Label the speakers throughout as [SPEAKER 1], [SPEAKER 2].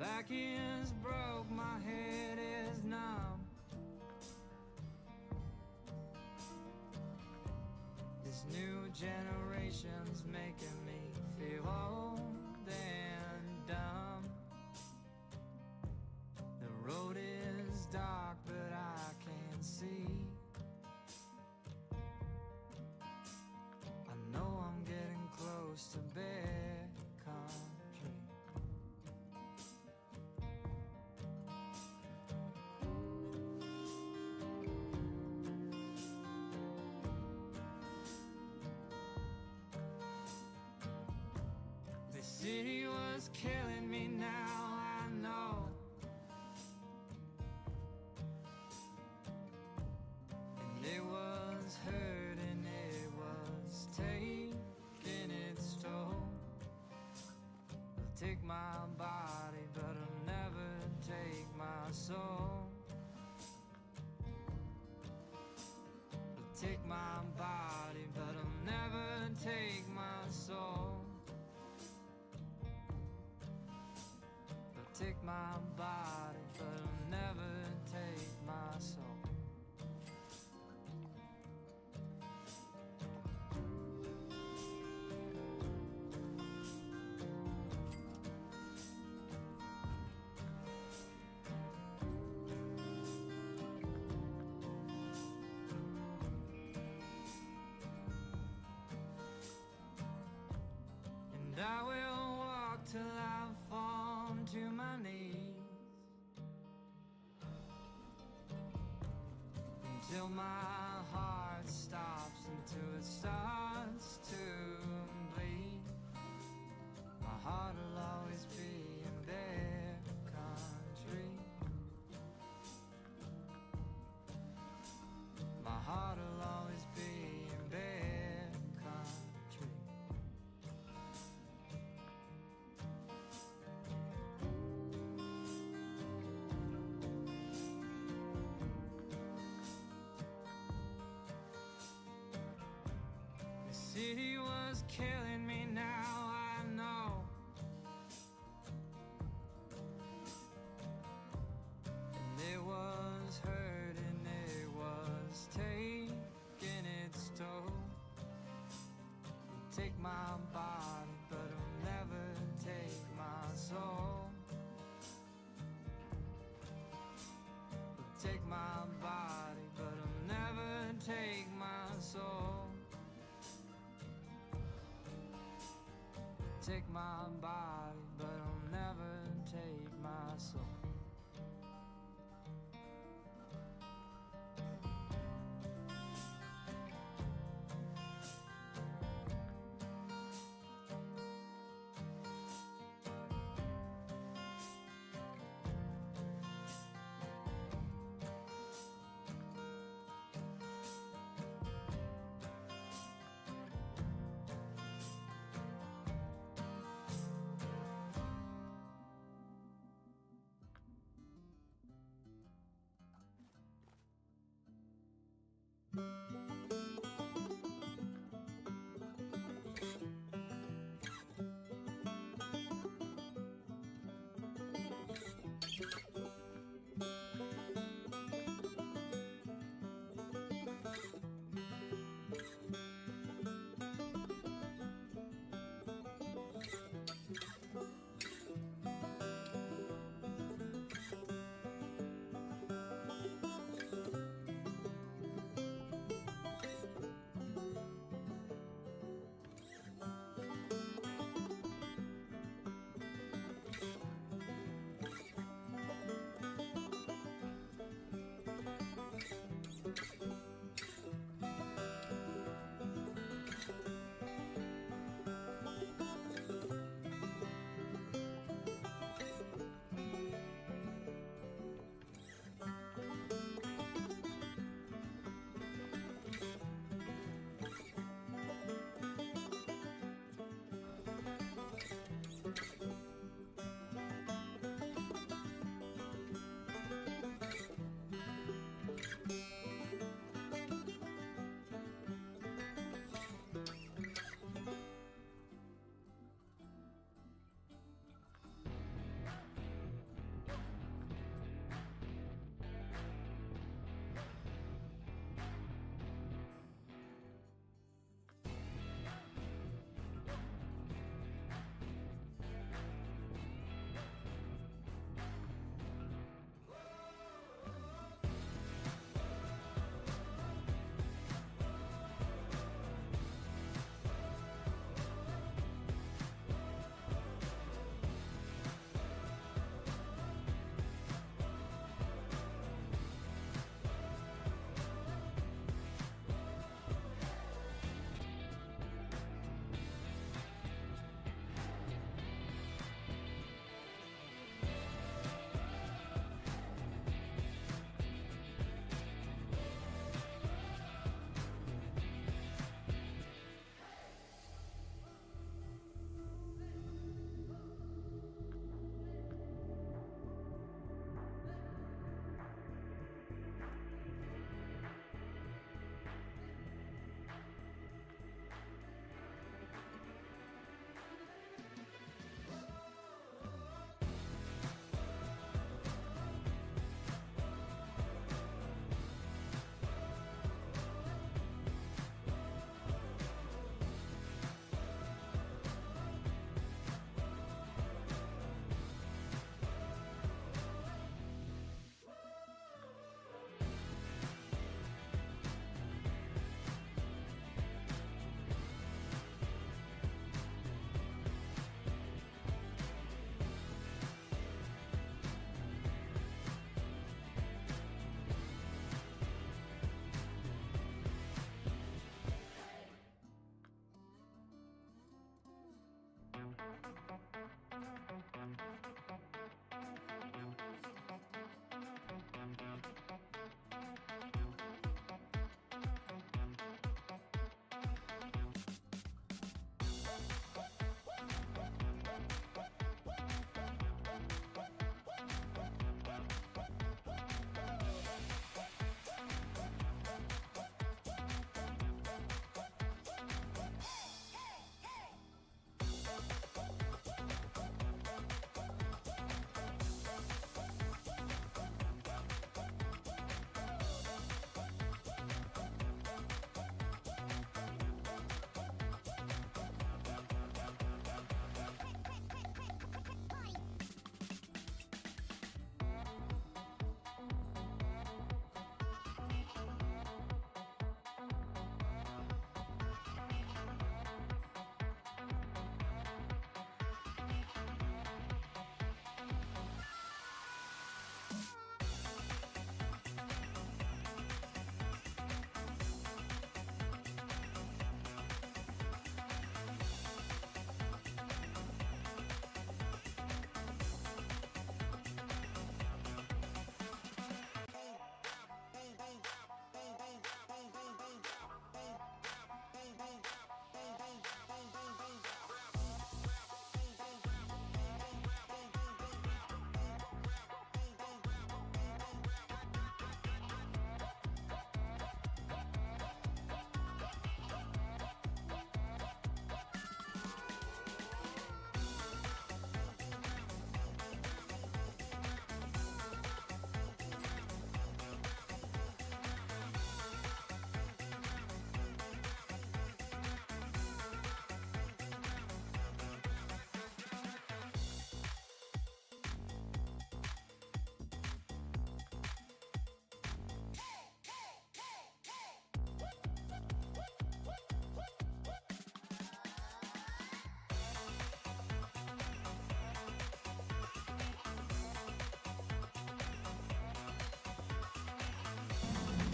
[SPEAKER 1] back is broke, my head is numb. This new generation's making me feel old and dumb. The road is dark, but I can't see. I know I'm getting close to bear country. The city was killing me, now I know. And it was hurting, it was taking its toll. It'll take my body, but it'll never take my soul. It'll take my body, but it'll never take my soul. Take my body, but it'll never take my soul. And I will walk till I fall to my knees, until my heart stops, until it starts to bleed. My heart will always be in their country. My heart will always be in their country. The city was killing me, now I know. And it was hurting, it was taking its toll. It'll take my body, but it'll never take my soul. It'll take my body, but it'll never take my soul. Take my body, but it'll never take my soul.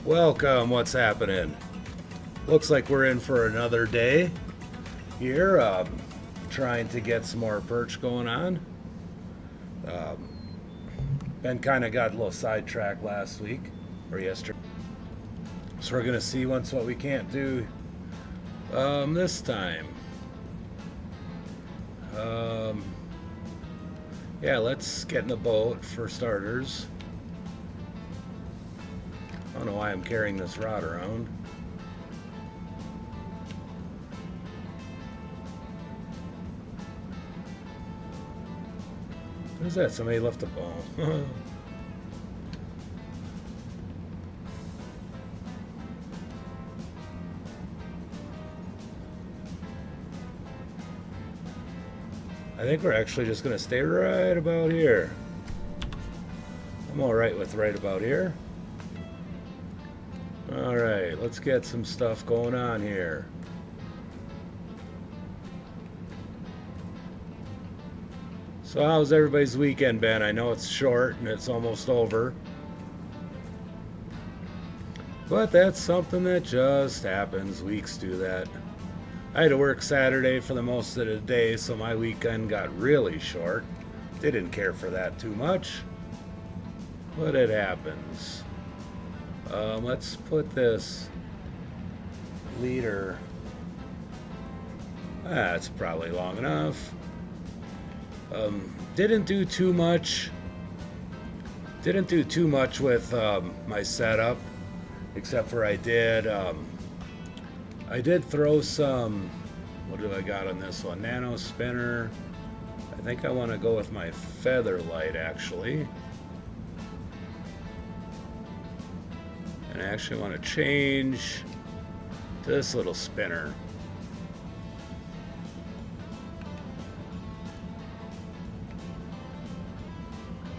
[SPEAKER 2] Welcome, what's happening? Looks like we're in for another day here, trying to get some more perch going on. Ben kind of got a little sidetracked last week, or yesterday. So we're going to see what we can't do this time. Yeah, let's get in the boat for starters. I don't know why I'm carrying this rod around. What is that? Somebody left a ball. I think we're actually just going to stay right about here. I'm alright with right about here. Alright, let's get some stuff going on here. So how's everybody's weekend been? I know it's short and it's almost over. But that's something that just happens. Weeks do that. I had to work Saturday for the most of the day, so my weekend got really short. Didn't care for that too much. But it happens. Let's put this leader. That's probably long enough. Didn't do too much. Didn't do too much with my setup, except for I did throw some. What do I got on this one? Nano spinner. I think I want to go with my feather light actually. And I actually want to change to this little spinner.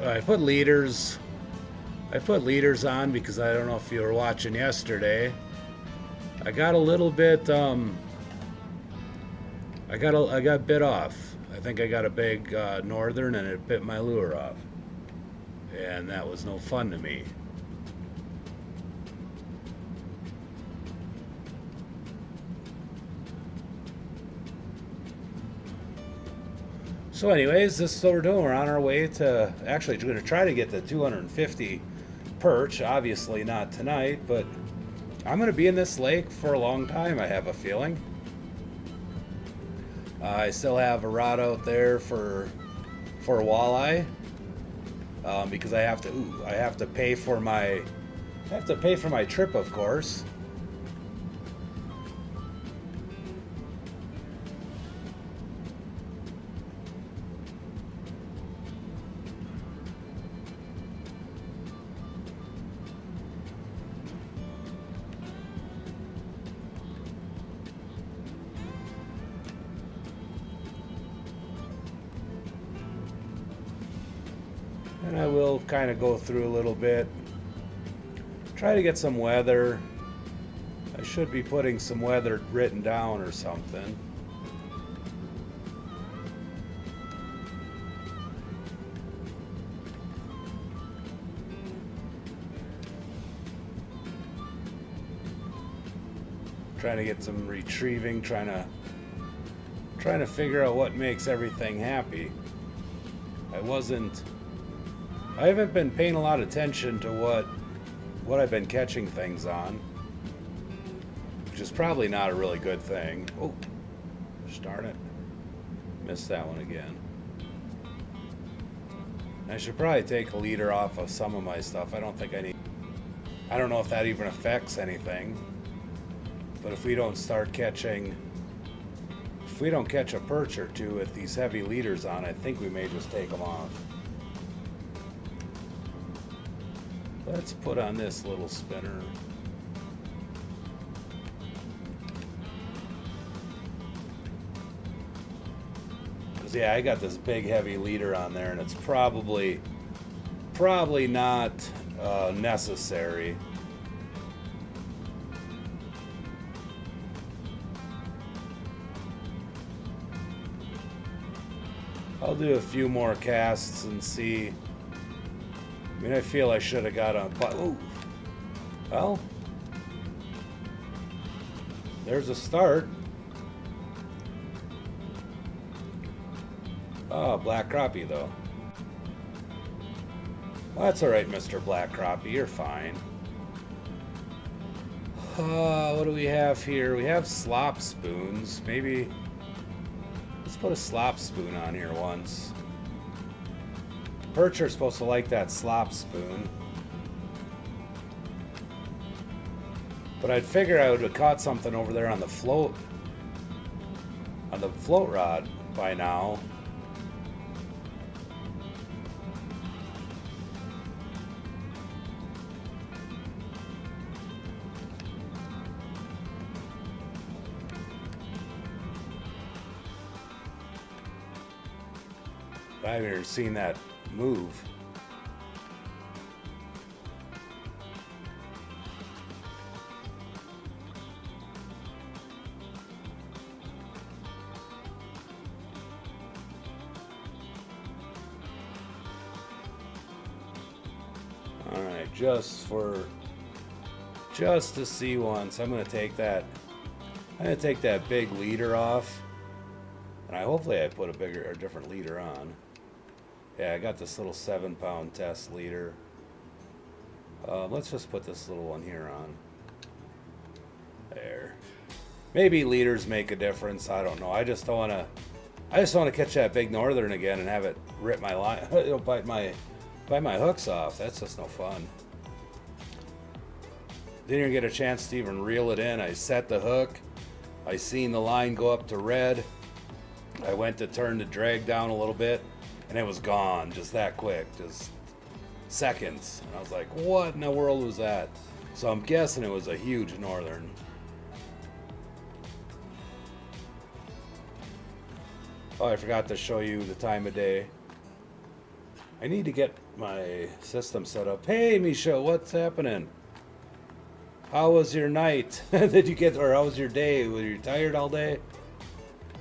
[SPEAKER 2] I put leaders on because I don't know if you were watching yesterday. I got a little bit I got bit off. I think I got a big northern and it bit my lure off. And that was no fun to me. So anyways, this is what we're doing. We're on our way to, actually we're going to try to get to 250 perch. Obviously not tonight, but I'm going to be in this lake for a long time, I have a feeling. I still have a rod out there for walleye, because I have to pay for my trip, of course. And I will kind of go through a little bit, try to get some weather. I should be putting some weather written down or something. Trying to get some retrieving, trying to figure out what makes everything happy. I haven't been paying a lot of attention to what I've been catching things on, which is probably not a really good thing. Oh, darn it. Missed that one again. I should probably take a leader off of some of my stuff. I don't know if that even affects anything. But if we don't catch a perch or two with these heavy leaders on, I think we may just take them off. Let's put on this little spinner. Because yeah, I got this big heavy leader on there and it's probably not necessary. I'll do a few more casts and see. I mean, I feel I should have got on, but ooh. Well, there's a start. Oh, black crappie though. Well, that's alright, Mr. Black Crappie, you're fine. What do we have here? We have slop spoons. Maybe let's put a slop spoon on here once. Perch are supposed to like that slop spoon. But I'd figure I would have caught something over there on the float rod by now. I haven't even seen that move. All right, just to see once, I'm gonna take that big leader off, and hopefully I put a different leader on. Yeah, I got this little 7-pound test leader. Let's just put this little one here on. There. Maybe leaders make a difference. I don't know. I just want to catch that big northern again and have it rip my line, bite my hooks off. That's just no fun. Didn't even get a chance to even reel it in. I set the hook. I seen the line go up to red. I went to turn the drag down a little bit, and it was gone just that quick, just seconds. And I was like, what in the world was that? So I'm guessing it was a huge northern. Oh, I forgot to show you the time of day. I need to get my system set up. Hey, Misha, what's happening? How was your night? How was your day? Were you tired all day?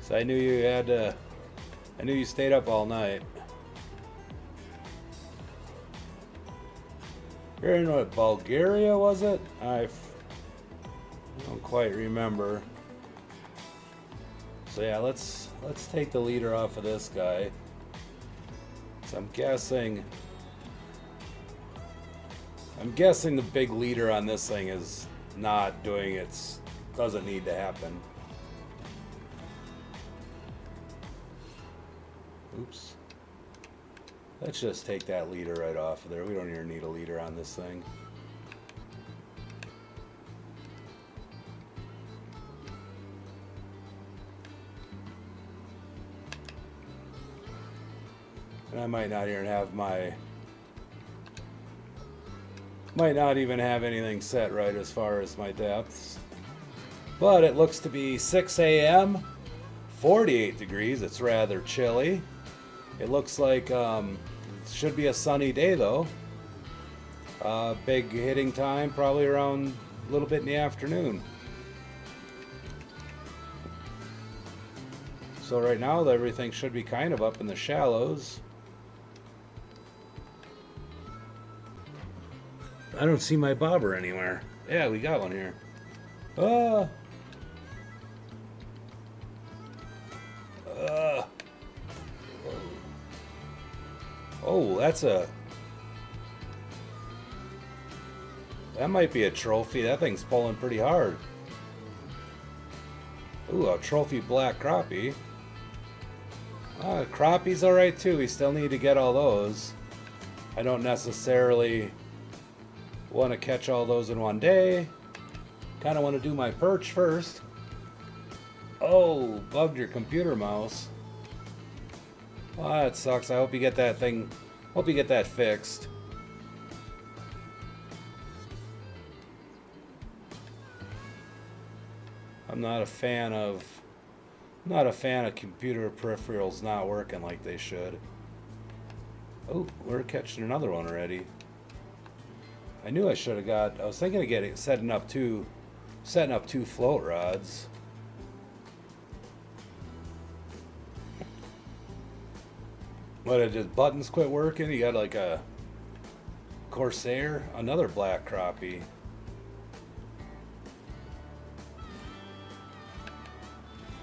[SPEAKER 2] So I knew you stayed up all night. You're in what, Bulgaria, was it? I don't quite remember. So yeah, let's take the leader off of this guy. So I'm guessing the big leader on this thing is not doing its, doesn't need to happen. Oops. Let's just take that leader right off of there. We don't even need a leader on this thing. And I might not even have anything set right as far as my depths. But it looks to be 6 a.m., 48 degrees. It's rather chilly. It looks like it should be a sunny day though. Big hitting time probably around a little bit in the afternoon. So right now everything should be kind of up in the shallows. I don't see my bobber anywhere. Yeah, we got one here. Oh, that might be a trophy. That thing's pulling pretty hard. Ooh, a trophy black crappie. Crappie's alright too. We still need to get all those. I don't necessarily want to catch all those in one day. Kind of want to do my perch first. Oh, bugged your computer mouse. Well, that sucks. I hope you get that thing. Hope you get that fixed. I'm not a fan of computer peripherals not working like they should. Oh, we're catching another one already. I knew I should have got. I was thinking of setting up two float rods. What, did buttons quit working? You got like a Corsair, another black crappie.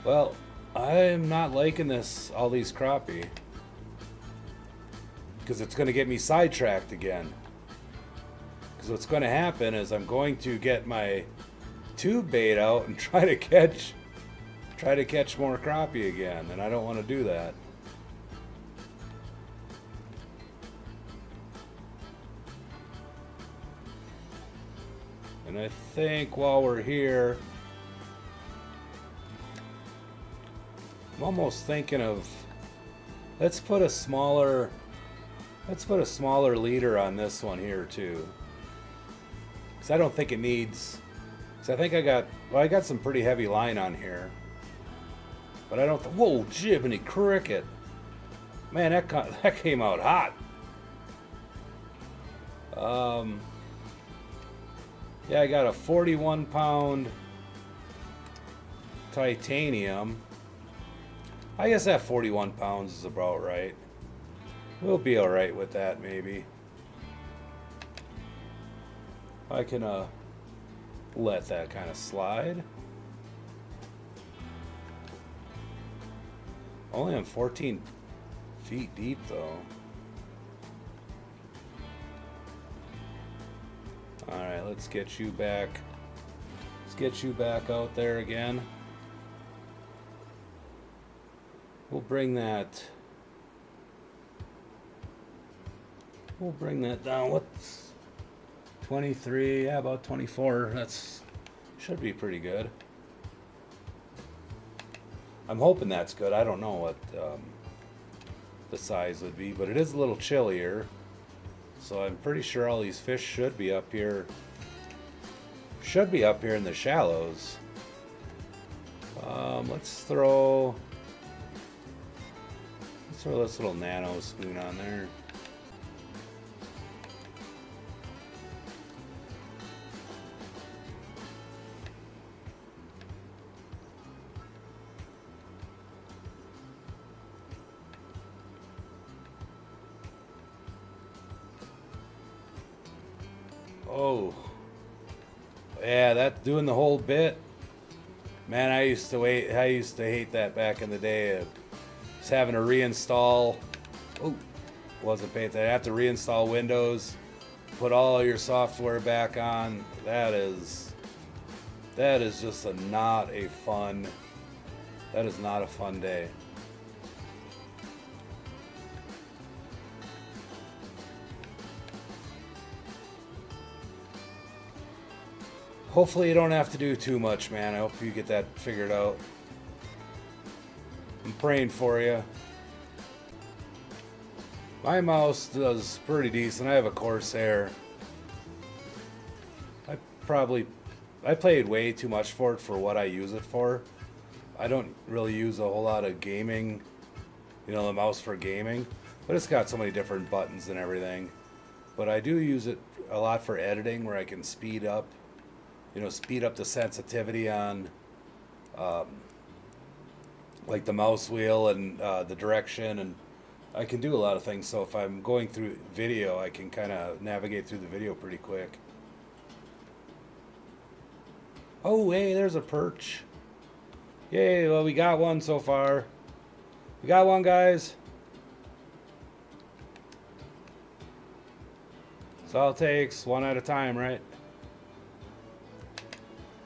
[SPEAKER 2] Well, I'm not liking this, all these crappie. Because it's going to get me sidetracked again. Because what's going to happen is I'm going to get my tube bait out and try to catch more crappie again, and I don't want to do that. And I think while we're here, I'm almost thinking of let's put a smaller leader on this one here too. Cause I don't think it needs. Cause I think I got some pretty heavy line on here, but I don't. Whoa, Jiminy Cricket! Man, that came out hot. Yeah, I got a 41-pound titanium. I guess that 41 pounds is about right. We'll be alright with that, maybe. I can let that kind of slide. Only I'm 14 feet deep though. Alright, let's get you back. Let's get you back out there again. We'll bring that down. What's 23? Yeah, about 24. That's should be pretty good. I'm hoping that's good. I don't know what the size would be, but it is a little chillier. So I'm pretty sure all these fish should be up here. Should be up here in the shallows. Let's throw this little nano spoon on there. Oh, yeah, that doing the whole bit. Man, I used to hate that back in the day. Just having to reinstall. Oh, wasn't paying attention. I have to reinstall Windows, put all your software back on. That is just not a fun day. Hopefully you don't have to do too much, man. I hope you get that figured out. I'm praying for you. My mouse does pretty decent. I have a Corsair. I played way too much for it for what I use it for. I don't really use a whole lot of gaming, the mouse for gaming, but it's got so many different buttons and everything. But I do use it a lot for editing, where I can speed up the sensitivity on like the mouse wheel and the direction, and I can do a lot of things. So if I'm going through video, I can kind of navigate through the video pretty quick. Oh, hey, there's a perch. Yay, well, we got one so far. We got one, guys. That's all it takes, one at a time, right?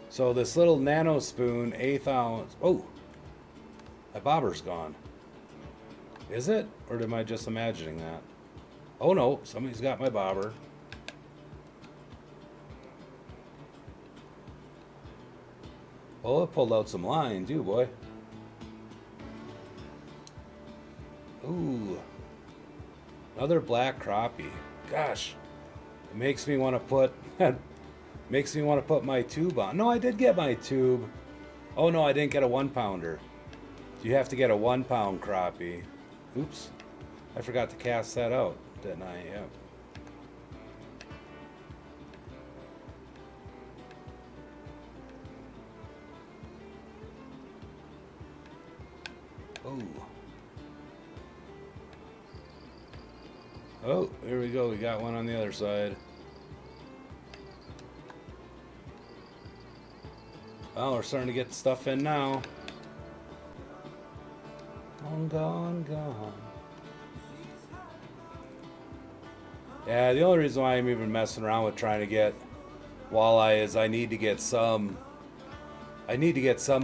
[SPEAKER 2] So this little nano spoon, 1/8 ounce. Oh, my bobber's gone. Is it? Or am I just imagining that? Oh no, somebody's got my bobber. Oh, it pulled out some line too, boy. Ooh, another black crappie. Gosh, it makes me want to put my tube on. No, I did get my tube. Oh no, I didn't get a 1-pounder. You have to get a 1-pound crappie. Oops, I forgot to cast that out, didn't I? Yeah. Oh, here we go. We got one on the other side. Well, we're starting to get stuff in now. Gone, gone, gone. Yeah, the only reason why I'm even messing around with trying to get walleye is I need to get some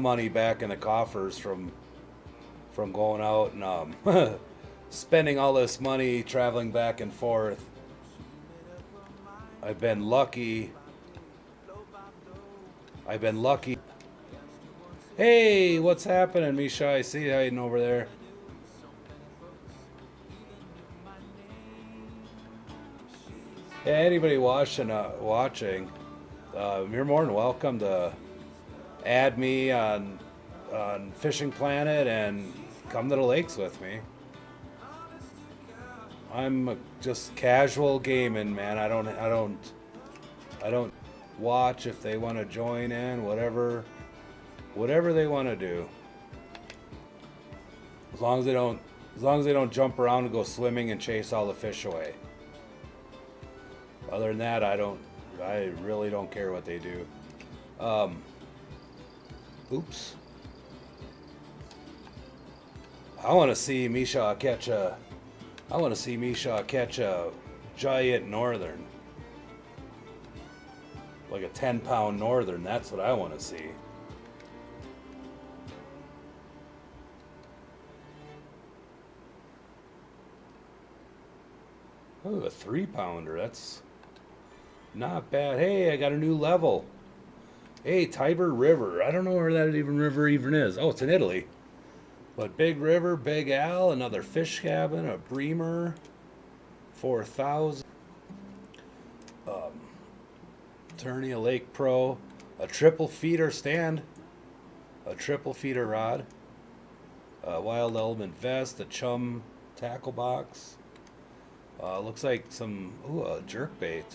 [SPEAKER 2] money back in the coffers from going out and spending all this money traveling back and forth. I've been lucky. Hey, what's happening, Misha? I see you hiding over there. Hey, anybody watching, you're more than welcome to add me on Fishing Planet and come to the lakes with me. I'm just casual gaming, man. I don't watch if they want to join in, whatever they want to do. As long as they don't jump around and go swimming and chase all the fish away. Other than that, I really don't care what they do. Oops. I want to see Misha catch a giant northern. Like a 10-pound northern, that's what I want to see. Oh, a 3-pounder, that's not bad. Hey, I got a new level. Hey, Tiber River. I don't know where that river even is. Oh, it's in Italy. But Big River, Big Al, another fish cabin, a Bremer, 4,000. Turnia Lake Pro, a triple feeder stand, a triple feeder rod, a Wild Element vest, a chum tackle box. Looks like a jerk bait.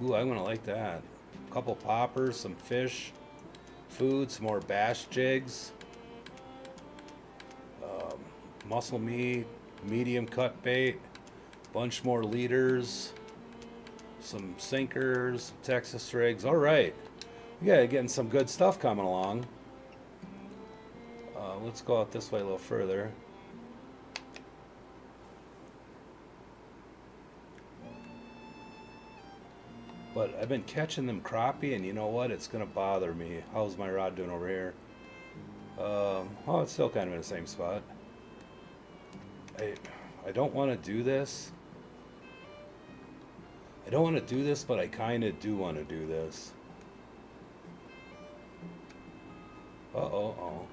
[SPEAKER 2] Ooh, I'm gonna like that. A couple poppers, some fish, food, some more bass jigs, muscle meat, medium cut bait, bunch more leaders, some sinkers, Texas rigs. All right, we got getting some good stuff coming along. Let's go out this way a little further. But I've been catching them crappie, and you know what? It's gonna bother me. How's my rod doing over here? Oh, it's still kind of in the same spot. I don't want to do this. I don't want to do this, but I kind of do want to do this. Uh-oh.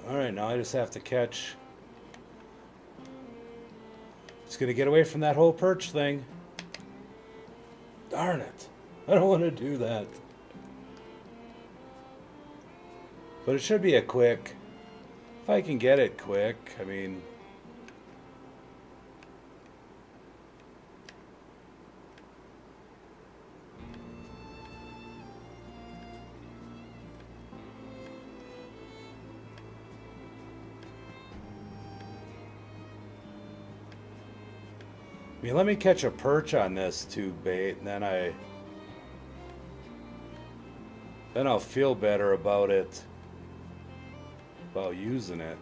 [SPEAKER 2] Alright, now I just have to catch. It's going to get away from that whole perch thing. Darn it. I don't want to do that. But it should be a quick. If I can get it quick, I mean. Let me catch a perch on this tube bait, and then I'll feel better about it, about using it.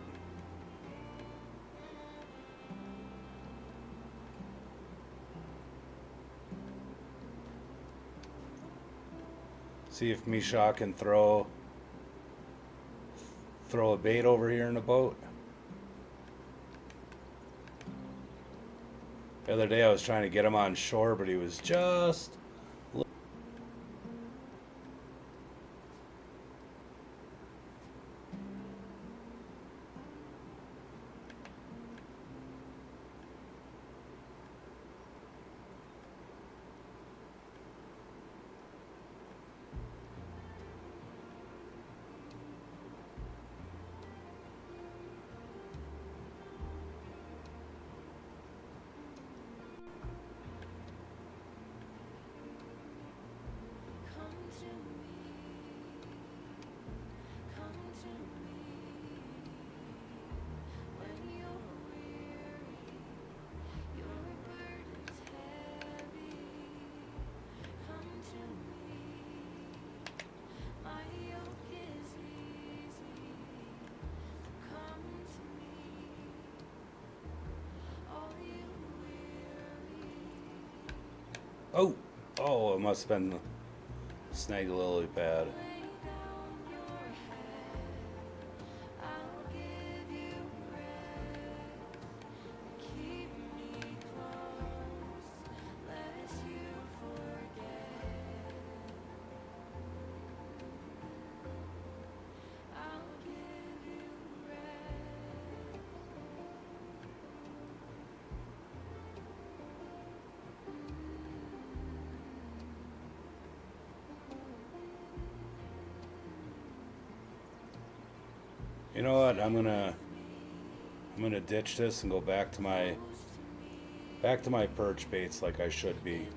[SPEAKER 2] See if Misha can throw a bait over here in the boat. The other day I was trying to get him on shore, but he was just... Oh! Oh, it must have been the snag lily pad. You know what? I'm gonna ditch this and go back to my perch baits like I should be.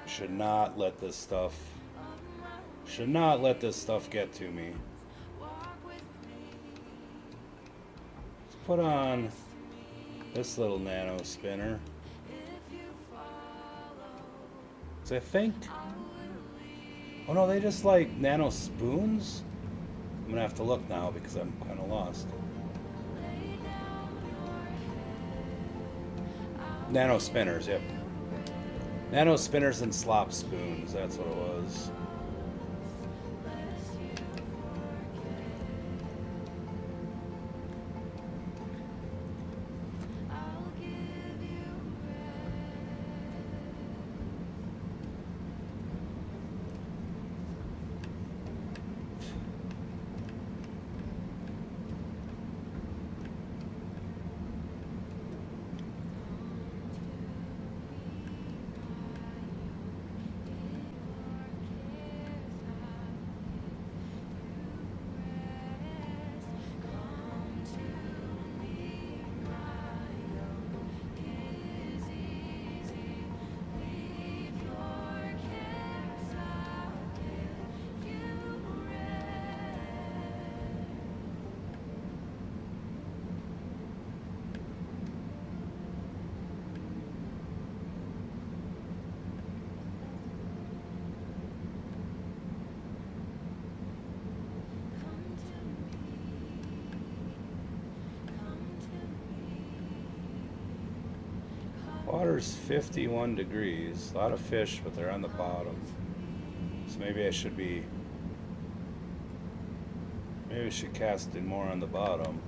[SPEAKER 2] Should not let this stuff get to me. Let's put on this little nano spinner. So I think, oh no, they just like nano spoons? I'm gonna have to look now because I'm kind of lost. Nano spinners, yep. Nano spinners and slop spoons, that's what it was. Water's 51 degrees. A lot of fish, but they're on the bottom. So maybe I should cast it more on the bottom.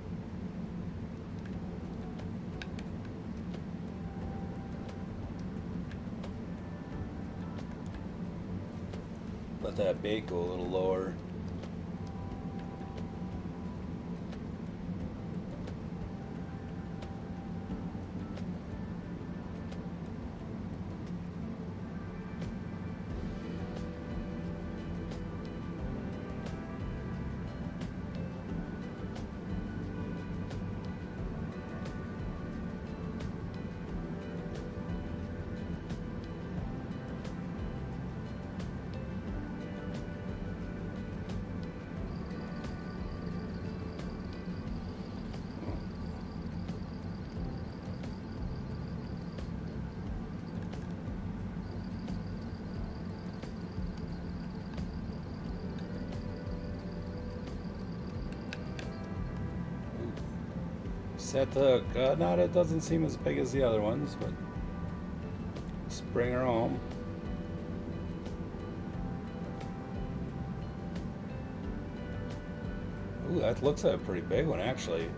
[SPEAKER 2] Let that bait go a little lower. Set the hook. Not, it doesn't seem as big as the other ones, but let's bring her home. Ooh, that looks like a pretty big one actually.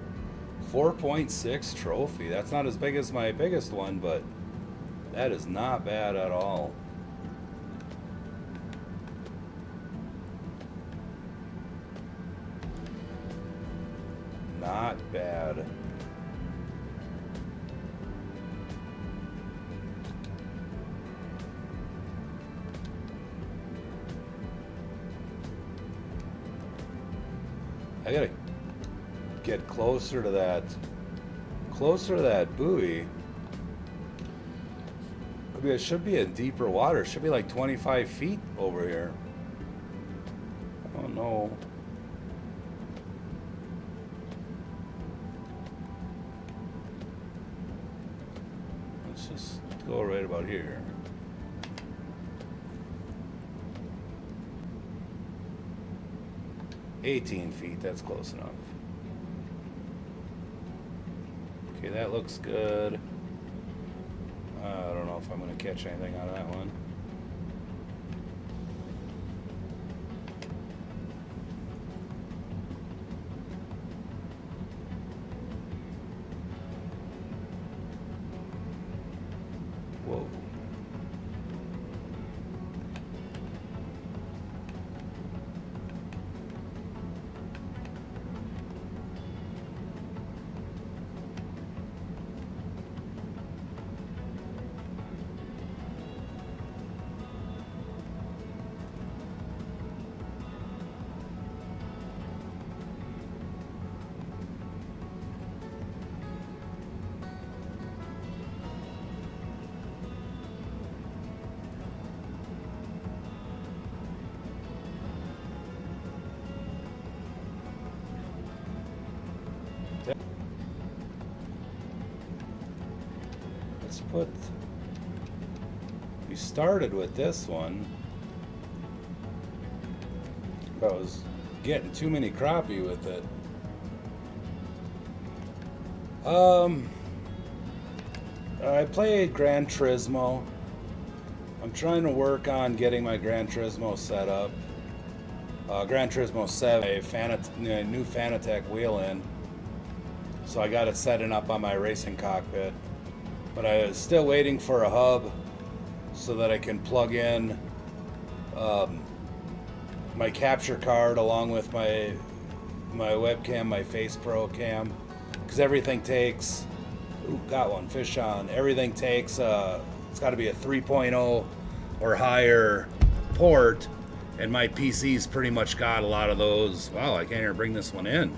[SPEAKER 2] 4.6 trophy. That's not as big as my biggest one, but that is not bad at all. Not bad. I gotta get closer to that buoy. I mean, it should be in deeper water. It should be like 25 feet over here. I don't know. Let's just go right about here. $18 feet, that's close enough. Okay, that looks good. I don't know. know if I'm going to catch anything out of that one. Whoa. Let's put. We started with this one. I was getting too many crappie with it. I played Gran Turismo. I'm trying to work on getting my Gran Turismo set up. Gran Turismo 7, a new Fanatec wheel in. So I got it setting up on my racing cockpit. But I was still waiting for a hub so that I can plug in my capture card along with my webcam, my Face Pro cam, because everything takes. Ooh, got one fish on. Everything takes. It's got to be a 3.0 or higher port, and my PC's pretty much got a lot of those. Wow, I can't even bring this one in.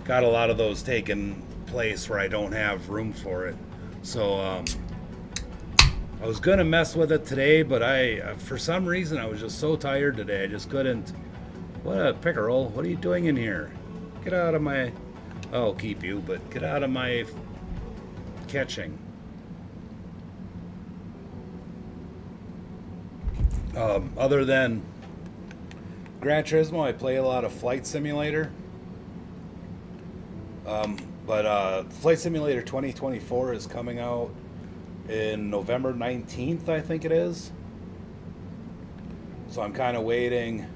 [SPEAKER 2] Got a lot of those taking place where I don't have room for it. So I was gonna mess with it today, but for some reason, I was just so tired today. I just couldn't. What a pickerel! What are you doing in here? Get out of my. I'll keep you, but get out of my catching. Other than Gran Turismo, I play a lot of Flight Simulator. But Flight Simulator 2024 is coming out in November 19th, I think it is. So I'm kind of waiting.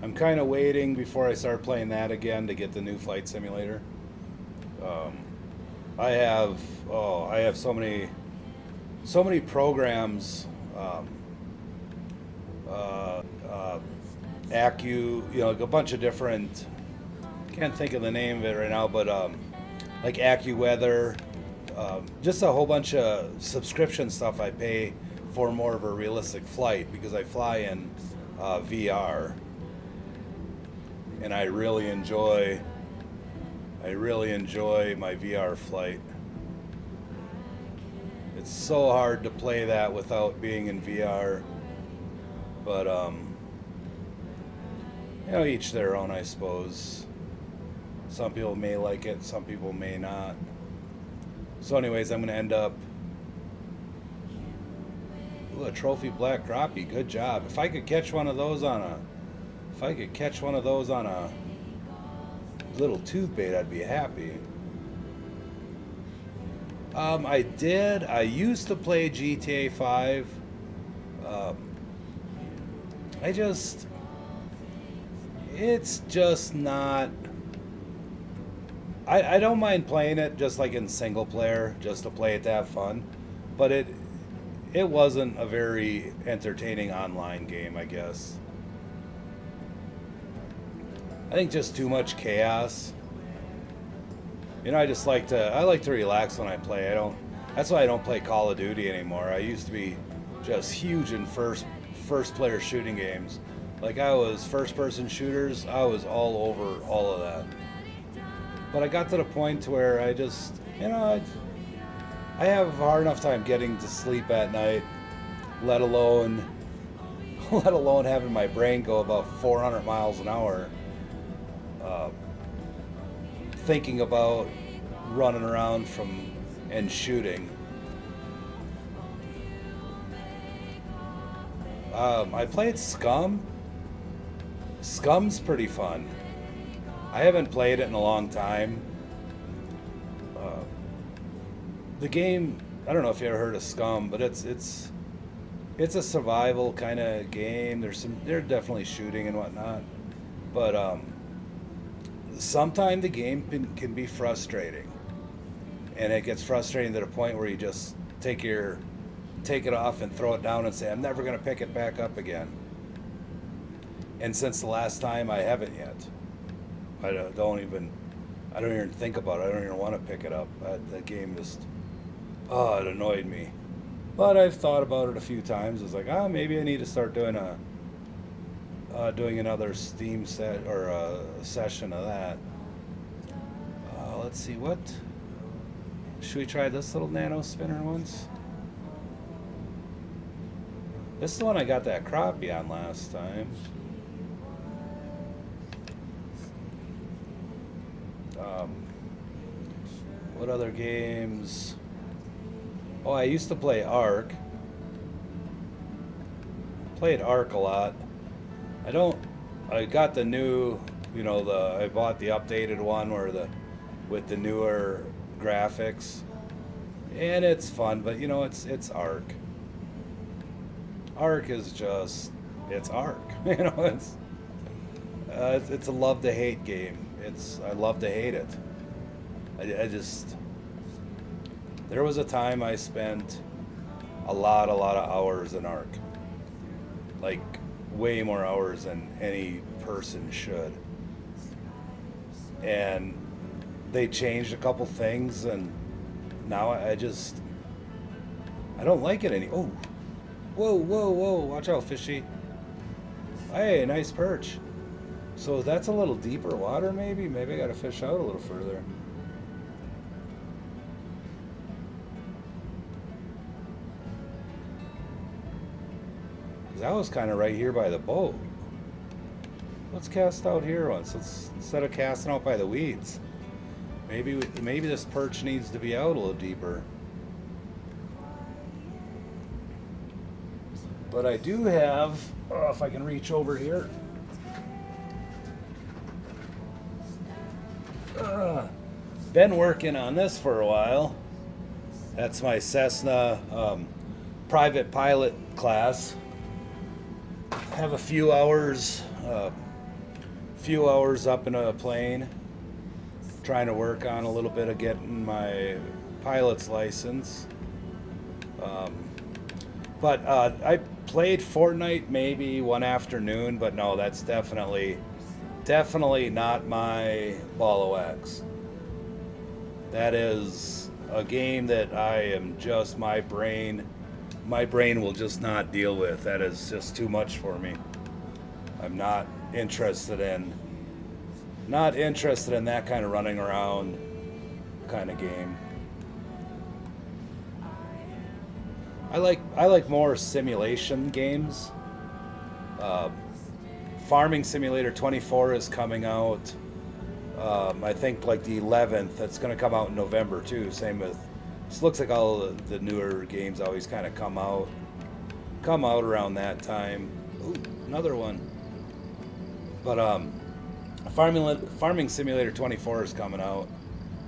[SPEAKER 2] I'm kind of waiting before I start playing that again to get the new Flight Simulator. I have so many programs. A bunch of different. Can't think of the name of it right now, but like AccuWeather, just a whole bunch of subscription stuff I pay for more of a realistic flight because I fly in VR, and I really enjoy my VR flight. It's so hard to play that without being in VR, but each their own, I suppose. Some people may like it, some people may not. So anyways, I'm going to end up... Ooh, a trophy black crappie. Good job. If I could catch one of those on a... little tooth bait, I'd be happy. I used to play GTA 5. It's just not... I don't mind playing it just like in single player, just to play it to have fun. But it wasn't a very entertaining online game, I guess. I think just too much chaos. I like to relax when I play. That's why I don't play Call of Duty anymore. I used to be just huge in first player shooting games. Like I was first person shooters, I was all over all of that. But I got to the point where I just, I have a hard enough time getting to sleep at night, let alone having my brain go about 400 miles an hour, thinking about running around and shooting. I played Scum. Scum's pretty fun. I haven't played it in a long time. The game, I don't know if you ever heard of Scum, but it's a survival kind of game. There's definitely shooting and whatnot, but sometimes the game can be frustrating, and it gets frustrating to the point where you just take it off and throw it down and say, I'm never going to pick it back up again. And since the last time, I haven't yet. I don't even think about it. I don't even want to pick it up. That game just, oh, it annoyed me. But I've thought about it a few times. It's like, maybe I need to start doing doing another Steam set or a session of that. Let's see, what should we try? This little nano spinner once. This is the one I got that crappie on last time. What other games? Oh, I used to play Ark. Played Ark a lot. I got the new, I bought the updated one with the newer graphics. And it's fun, but it's Ark. Ark is just, it's Ark. It's a love to hate game. I love to hate it. There was a time I spent a lot of hours in Ark. Like way more hours than any person should. And they changed a couple things, and now I don't like it any. Oh, whoa! Watch out, fishy. Hey, nice perch. So that's a little deeper water, maybe. Maybe I got to fish out a little further. That was kind of right here by the boat. Let's cast out here once. Instead of casting out by the weeds. Maybe this perch needs to be out a little deeper. But I do have, if I can reach over here. Been working on this for a while. That's my Cessna private pilot class. Have a few hours up in a plane, trying to work on a little bit of getting my pilot's license. But I played Fortnite maybe one afternoon, but no, that's definitely not my ball of wax. That is a game that I am just, my brain will just not deal with. That is just too much for me. I'm not interested in that kind of running around kind of game. I like more simulation games. Farming Simulator 24 is coming out. I think like the 11th. That's going to come out in November too. Same with. This looks like all the newer games always kind of come out around that time. Ooh, another one. But Farming Simulator 24 is coming out,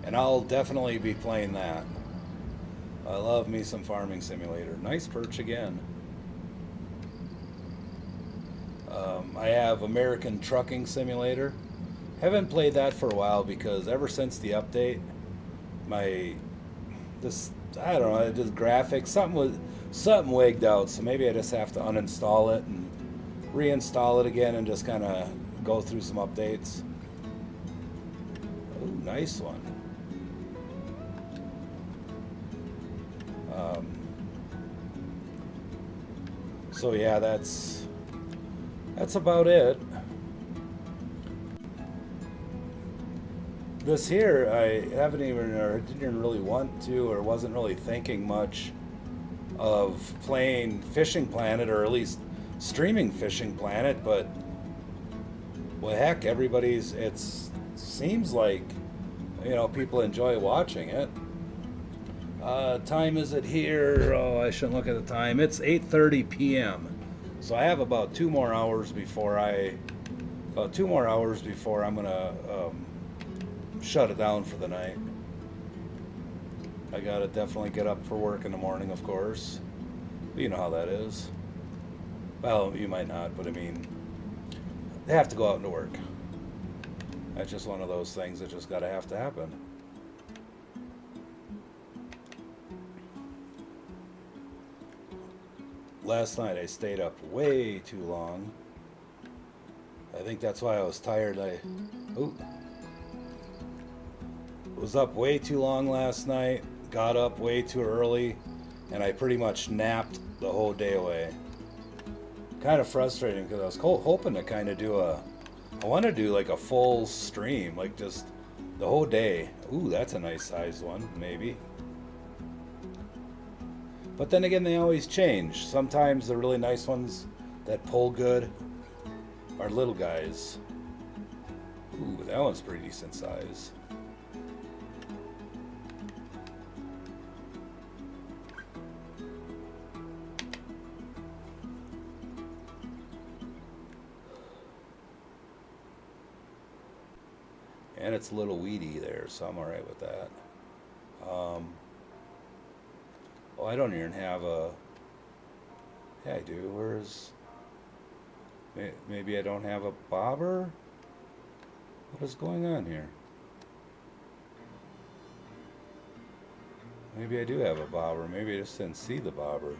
[SPEAKER 2] and I'll definitely be playing that. I love me some Farming Simulator. Nice perch again. I have American Trucking Simulator. Haven't played that for a while because ever since the update, I don't know, just graphics, something wigged out, so maybe I just have to uninstall it and reinstall it again and just kind of go through some updates. Ooh, nice one. So yeah, that's about it. This here, I haven't even, or didn't really want to, or wasn't really thinking much of playing Fishing Planet, or at least streaming Fishing Planet, but well, heck, it seems like, people enjoy watching it. Time is it here? Oh, I shouldn't look at the time. It's 8:30 p.m. So I have about 2 more hours before I'm gonna shut it down for the night. I gotta definitely get up for work in the morning, of course. But you know how that is. Well, you might not, but I mean, they have to go out into work. That's just one of those things that just gotta have to happen. Last night I stayed up way too long. I think that's why I was tired. Ooh, was up way too long last night, got up way too early, and I pretty much napped the whole day away. Kind of frustrating because I was hoping to kind of I want to do like a full stream, like just the whole day. Ooh, that's a nice sized one, maybe. But then again, they always change. Sometimes the really nice ones that pull good are little guys. Ooh, that one's pretty decent size. And it's a little weedy there, so I'm alright with that. Oh, I don't even have a. Yeah, I do. Where's. Maybe I don't have a bobber? What is going on here? Maybe I do have a bobber. Maybe I just didn't see the bobber.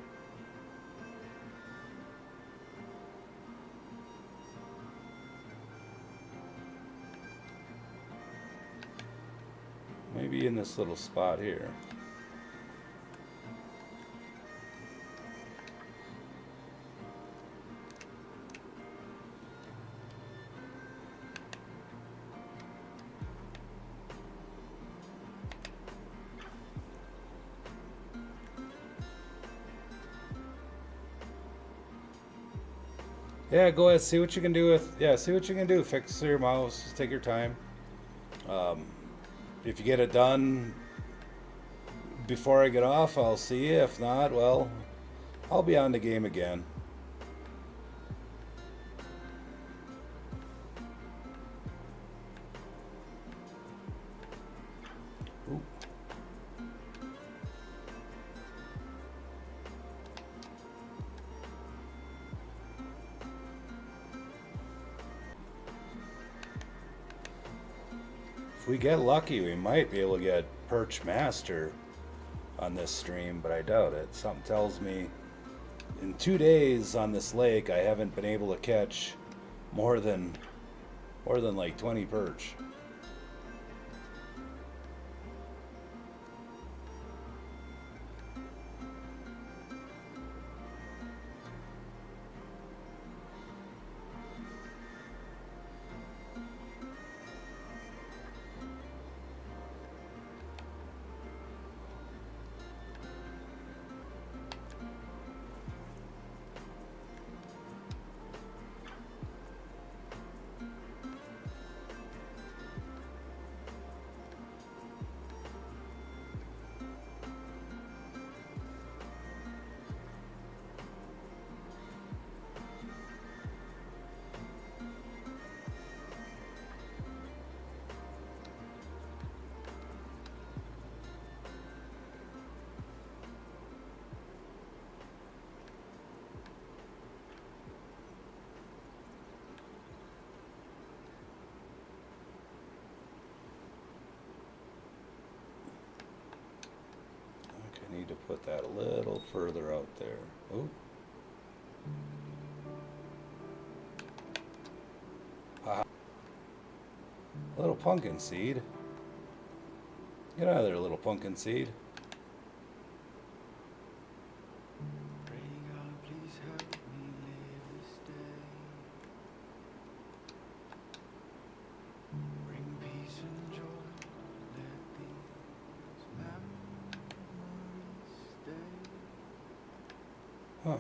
[SPEAKER 2] Maybe in this little spot here. Yeah, go ahead. See what you can do with. Yeah, see what you can do. Fix your mouse. Just take your time. Um, if you get it done before I get off, I'll see you. If not, well, I'll be on the game again. Ooh. If we get lucky, we might be able to get Perch Master on this stream, but I doubt it. Something tells me in 2 days on this lake, I haven't been able to catch more than like 20 perch. I need to put that a little further out there. Oh. Ah. A little pumpkin seed. Get out of there, little pumpkin seed. Huh.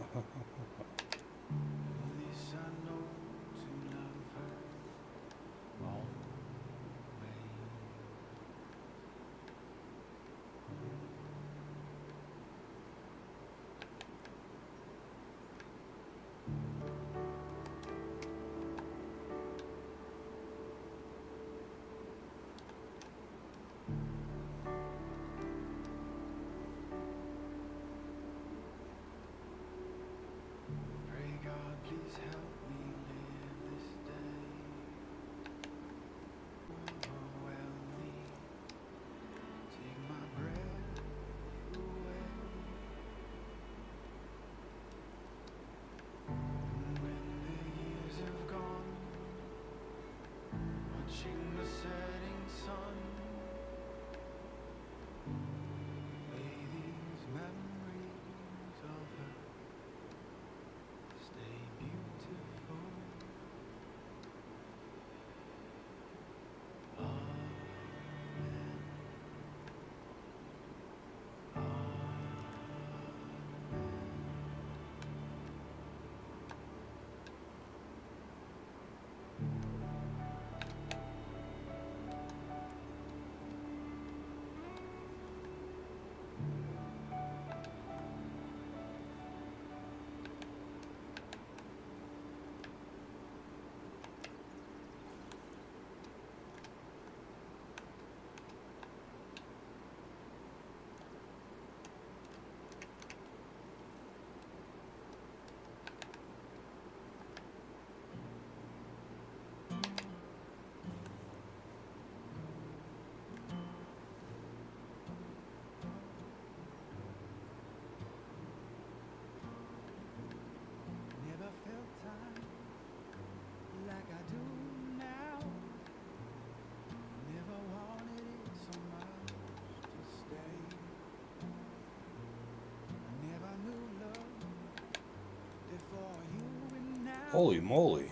[SPEAKER 2] Holy moly.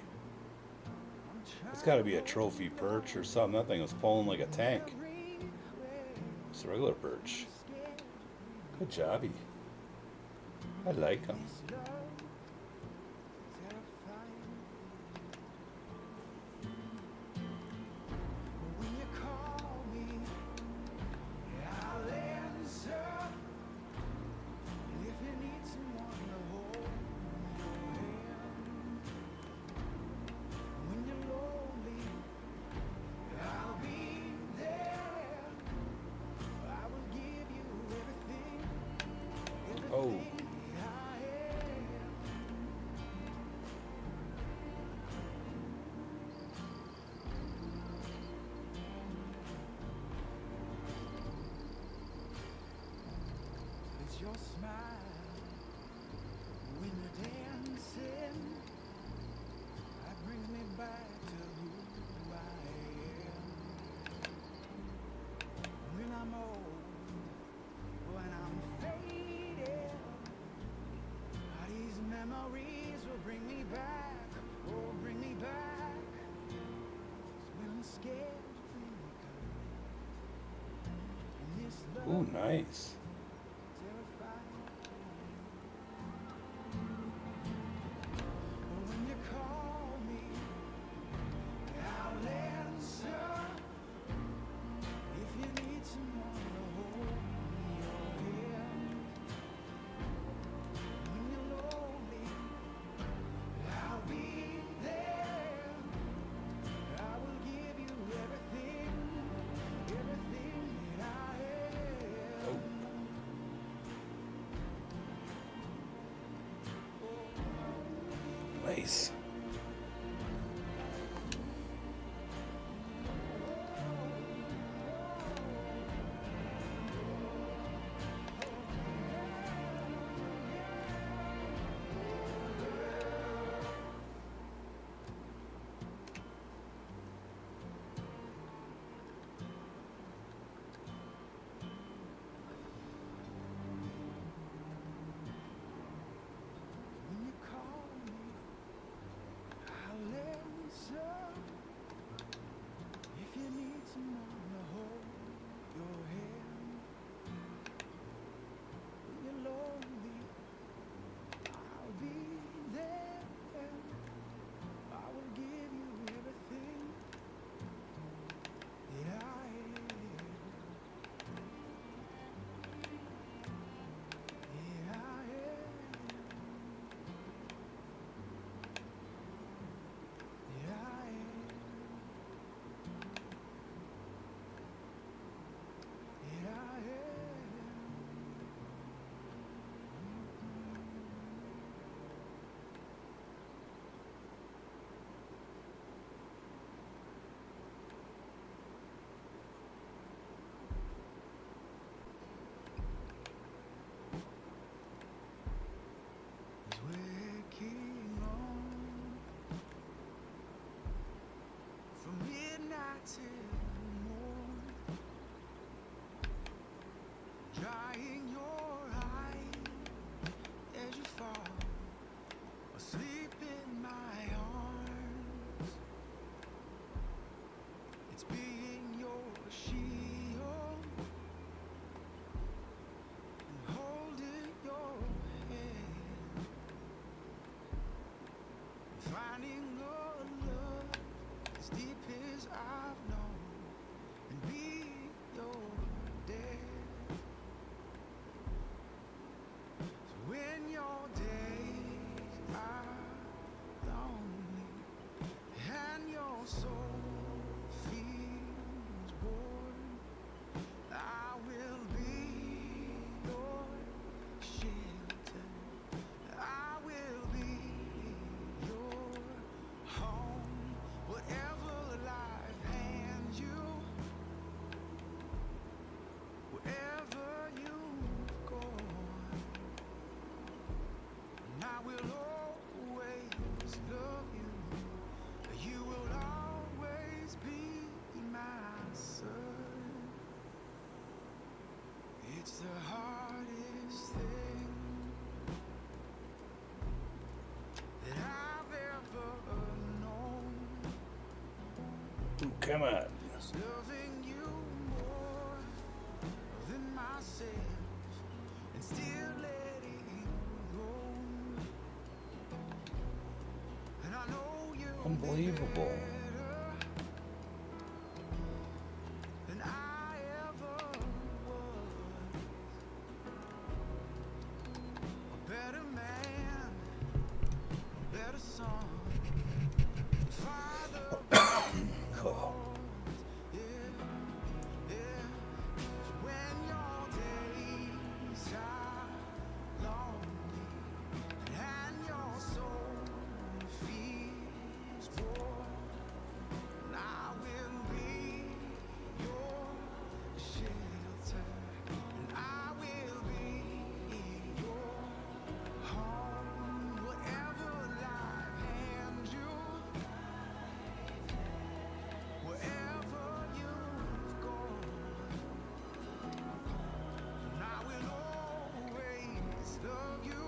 [SPEAKER 2] It's got to be a trophy perch or something. That thing was pulling like a tank. It's a regular perch. Good jobby. I like him. Oh.
[SPEAKER 1] It's your smile when you're dancing. That brings me back to who I am. When I'm old, when I'm faded, these memories will bring me back, oh, bring me back. 'Cause when I'm scared, you bring me comfort. And this love
[SPEAKER 2] Ooh, nice.
[SPEAKER 1] terrifying. But when you call me, I'll answer. If you need someone to hold your hand, when you're lonely, I'll be there. I will give you everything, everything that I have.
[SPEAKER 2] Oh. Nice.
[SPEAKER 1] When you call me, I'll answer. If you need someone to hold your hand, when you're lonely, I'll be there. I will give you everything that I have. That I have. That I have. That I have. It's waking on from midnight till morn, drying your eyes as you fall asleep in my arms. It's being your shield and holding your hand, finding a love as deep as I've known, and be your dad. So when your days are lonely and your soul feels bored, I will be your shelter. I will be your home. Whatever life hands you, wherever you've gone, and I will always love you. You will always be my son. It's the hardest thing that I've ever
[SPEAKER 2] Come on.
[SPEAKER 1] loving you more than myself, and still letting go. And I know you
[SPEAKER 2] Unbelievable.
[SPEAKER 1] than I ever was. A better man, a better son, father,
[SPEAKER 2] Oh.
[SPEAKER 1] yeah, yeah. When your days are lonely and your soul feels worn, I will be your shelter, and I will be your home. Whatever life hands you, wherever you've gone, and I will always love you.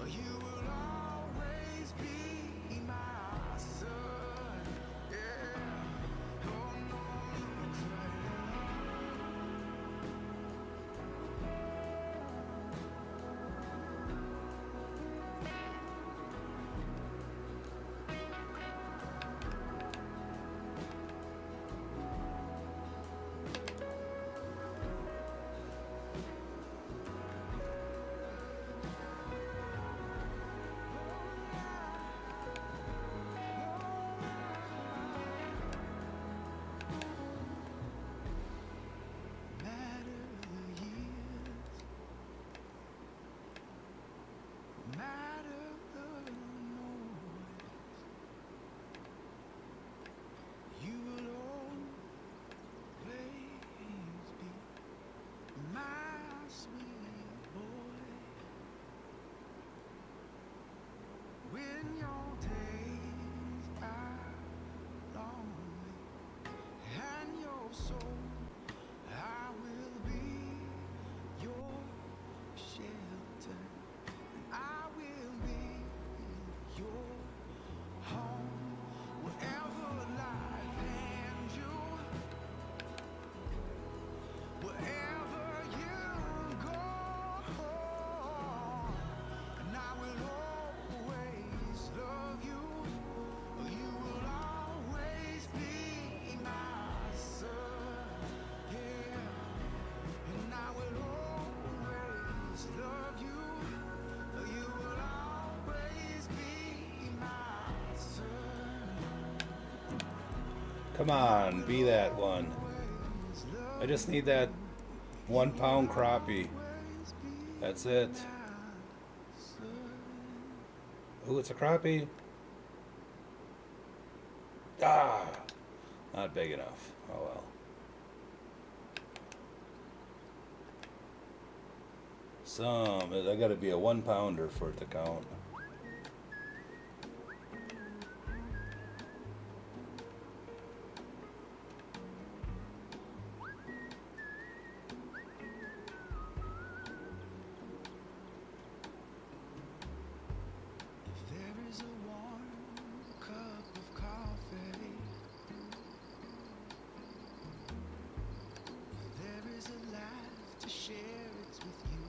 [SPEAKER 1] You will always be my son. Yeah. Oh no, matter the years, matter the noise, you will always be my sweet boy. When your days are lonely and your soul, I will be your shelter. I will be your home. Wherever life hands you, wherever you go, and I will always love you. You will always be my son. Yeah. And I will always love you. You will always be my son.
[SPEAKER 2] Come on, be that one.
[SPEAKER 1] Always love
[SPEAKER 2] I just need that 1 pound crappie.
[SPEAKER 1] always be
[SPEAKER 2] That's it.
[SPEAKER 1] my son.
[SPEAKER 2] Ooh, it's a crappie. Ah, not big enough. Oh well. I gotta be a 1 pounder for it to count.
[SPEAKER 1] If there is a warm cup of coffee, if there is a laugh to share, it's with you.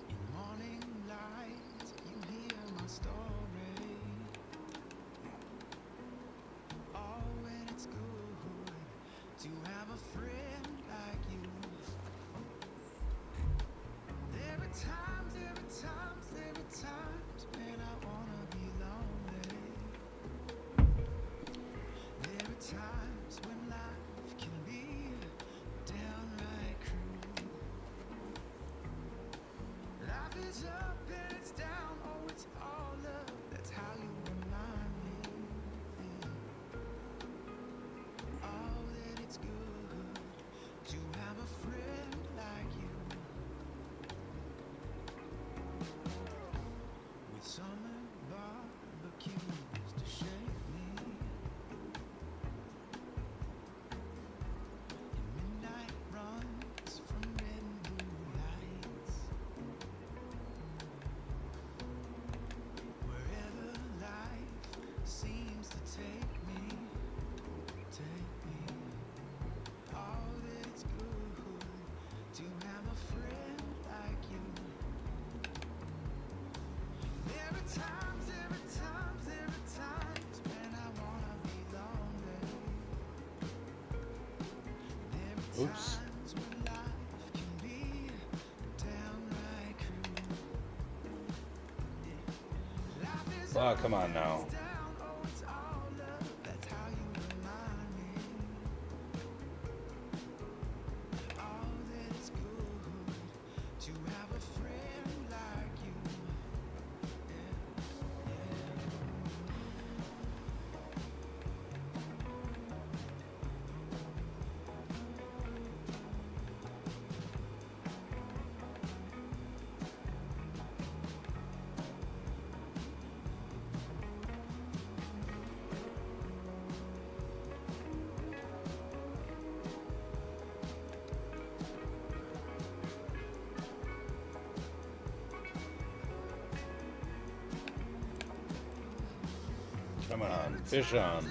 [SPEAKER 1] In morning light, you hear my story. Oh, and it's good to have a friend like you. There are times, when I wanna be lonely. There are times when life can
[SPEAKER 2] Oops. Oh, come on now. Come on, fish on.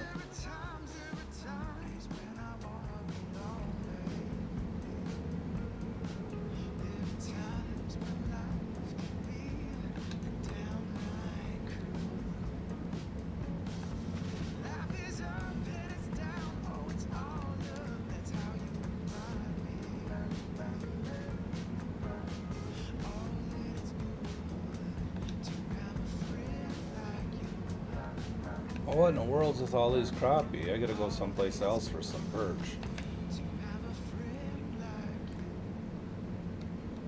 [SPEAKER 2] Oh, what in the world's with all these crappie? I gotta go someplace else for some perch.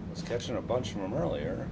[SPEAKER 2] I was catching a bunch from them earlier.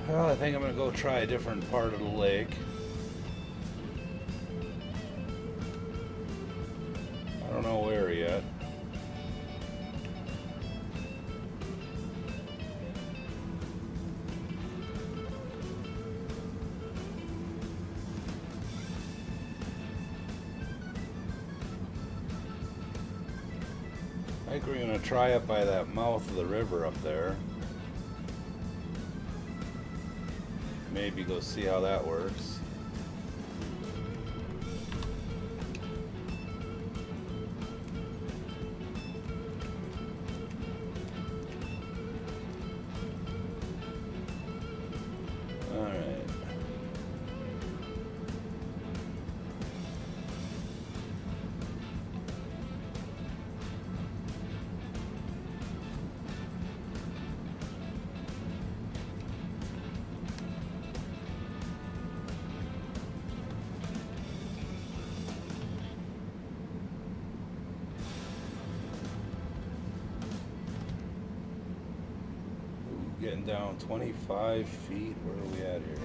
[SPEAKER 2] Well, I think I'm gonna go try a different part of the lake. I don't know where yet. I think we're gonna try it by that mouth of the river up there. Maybe go see how that works. All right. Getting down 25 feet. Where are we at here?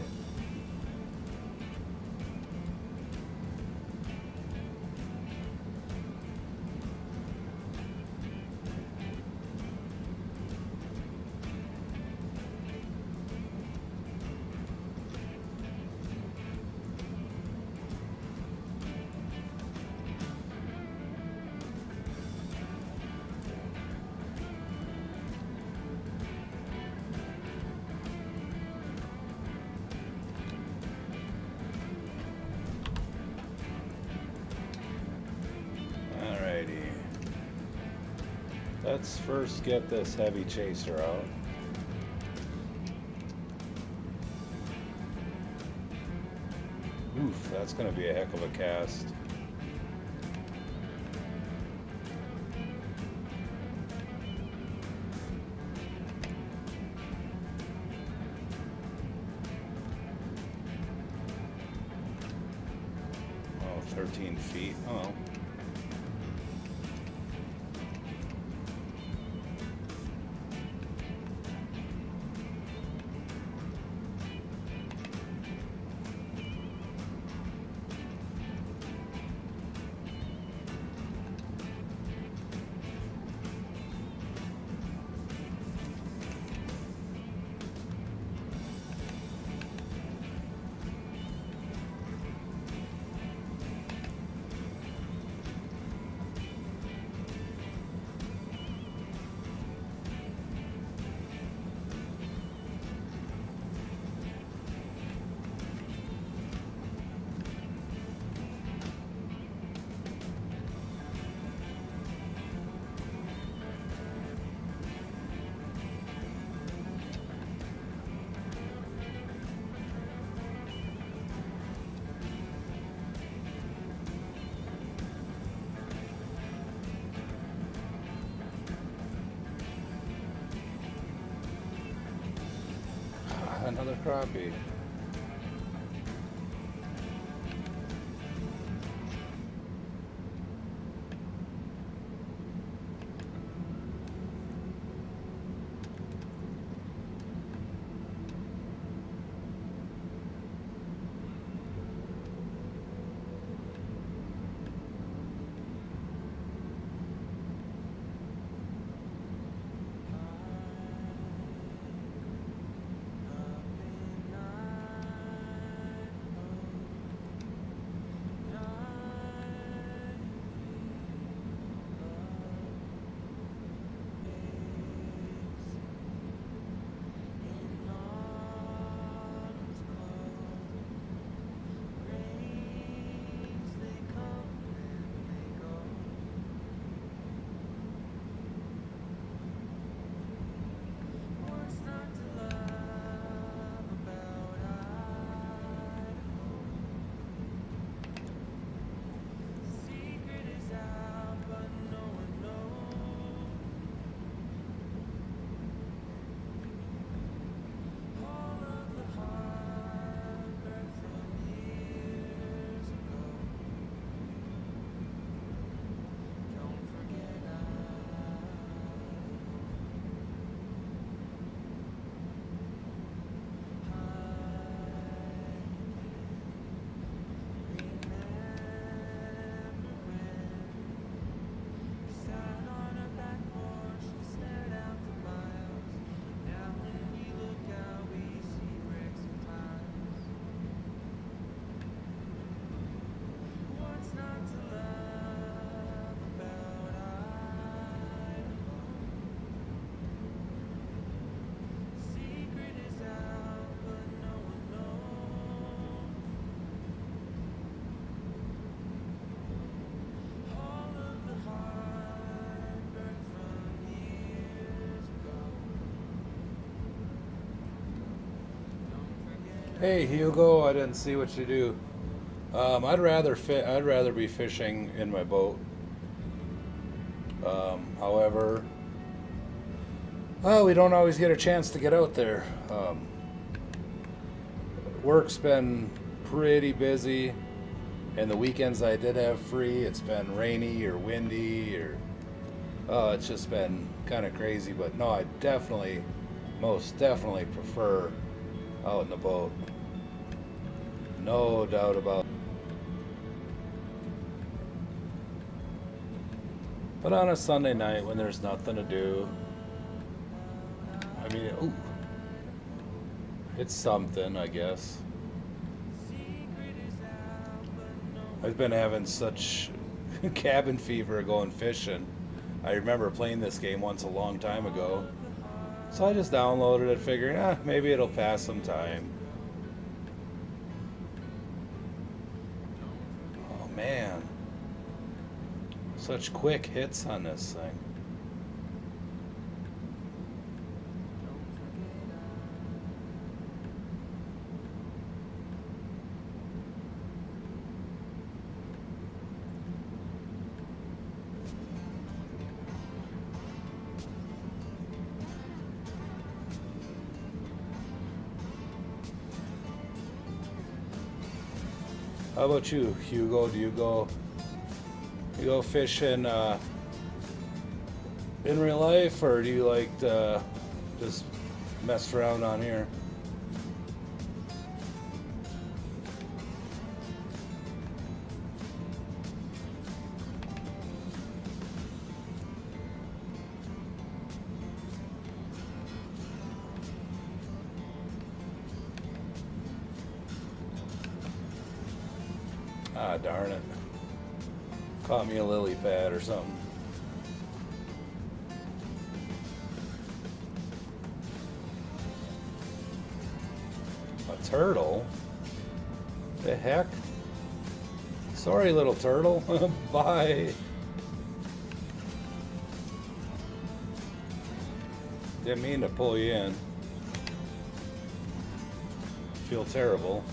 [SPEAKER 2] Let's first get this heavy chaser out. Oof, that's going to be a heck of a cast. 13 feet. Oh. Another crappie. Hey Hugo, I didn't see what you do. I'd rather be fishing in my boat. However, we don't always get a chance to get out there. Work's been pretty busy, and the weekends I did have free, it's been rainy or windy or it's just been kind of crazy. But no, I definitely, most definitely prefer out in the boat. No doubt about it. But on a Sunday night when there's nothing to do, I mean, ooh, it's something, I guess. I've been having such cabin fever going fishing. I remember playing this game once a long time ago. So I just downloaded it, figuring, maybe it'll pass some time. Oh man. Such quick hits on this thing. How about you, Hugo? Do you go fishing in real life, or do you like to just mess around on here? Ah, darn it. Caught me a lily pad or something. A turtle? The heck? Sorry, little turtle. Bye. Didn't mean to pull you in. Feel terrible.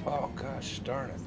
[SPEAKER 2] Oh gosh, darn it.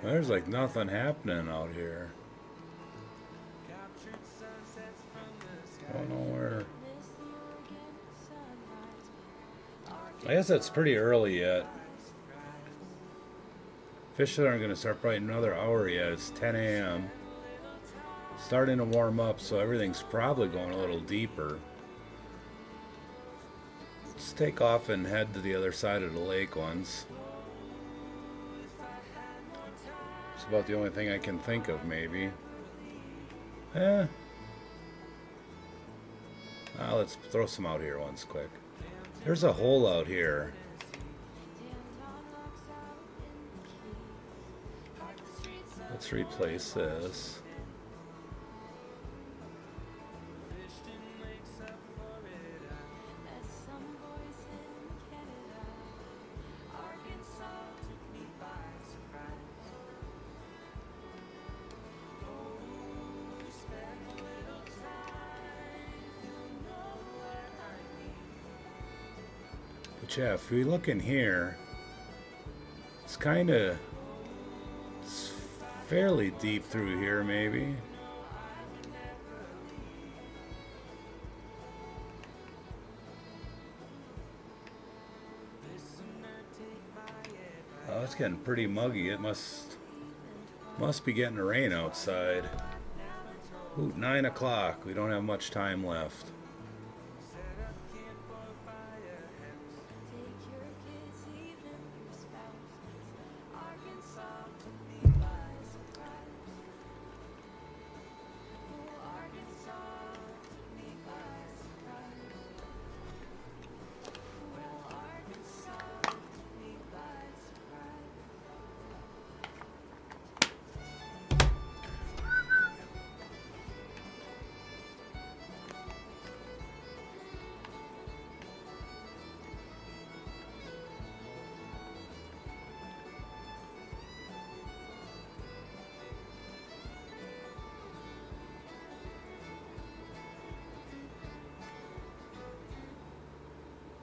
[SPEAKER 2] There's like nothing happening out here. I don't know where. I guess it's pretty early yet. Fish aren't going to start biting another hour yet. It's 10 a.m. Starting to warm up, so everything's probably going a little deeper. Let's take off and head to the other side of the lake once. It's about the only thing I can think of, maybe. Let's throw some out here once quick. There's a hole out here. Let's replace this. But yeah, if we look in here, it's fairly deep through here, maybe. Oh, it's getting pretty muggy. It must be getting to rain outside. Ooh, 9 o'clock. We don't have much time left.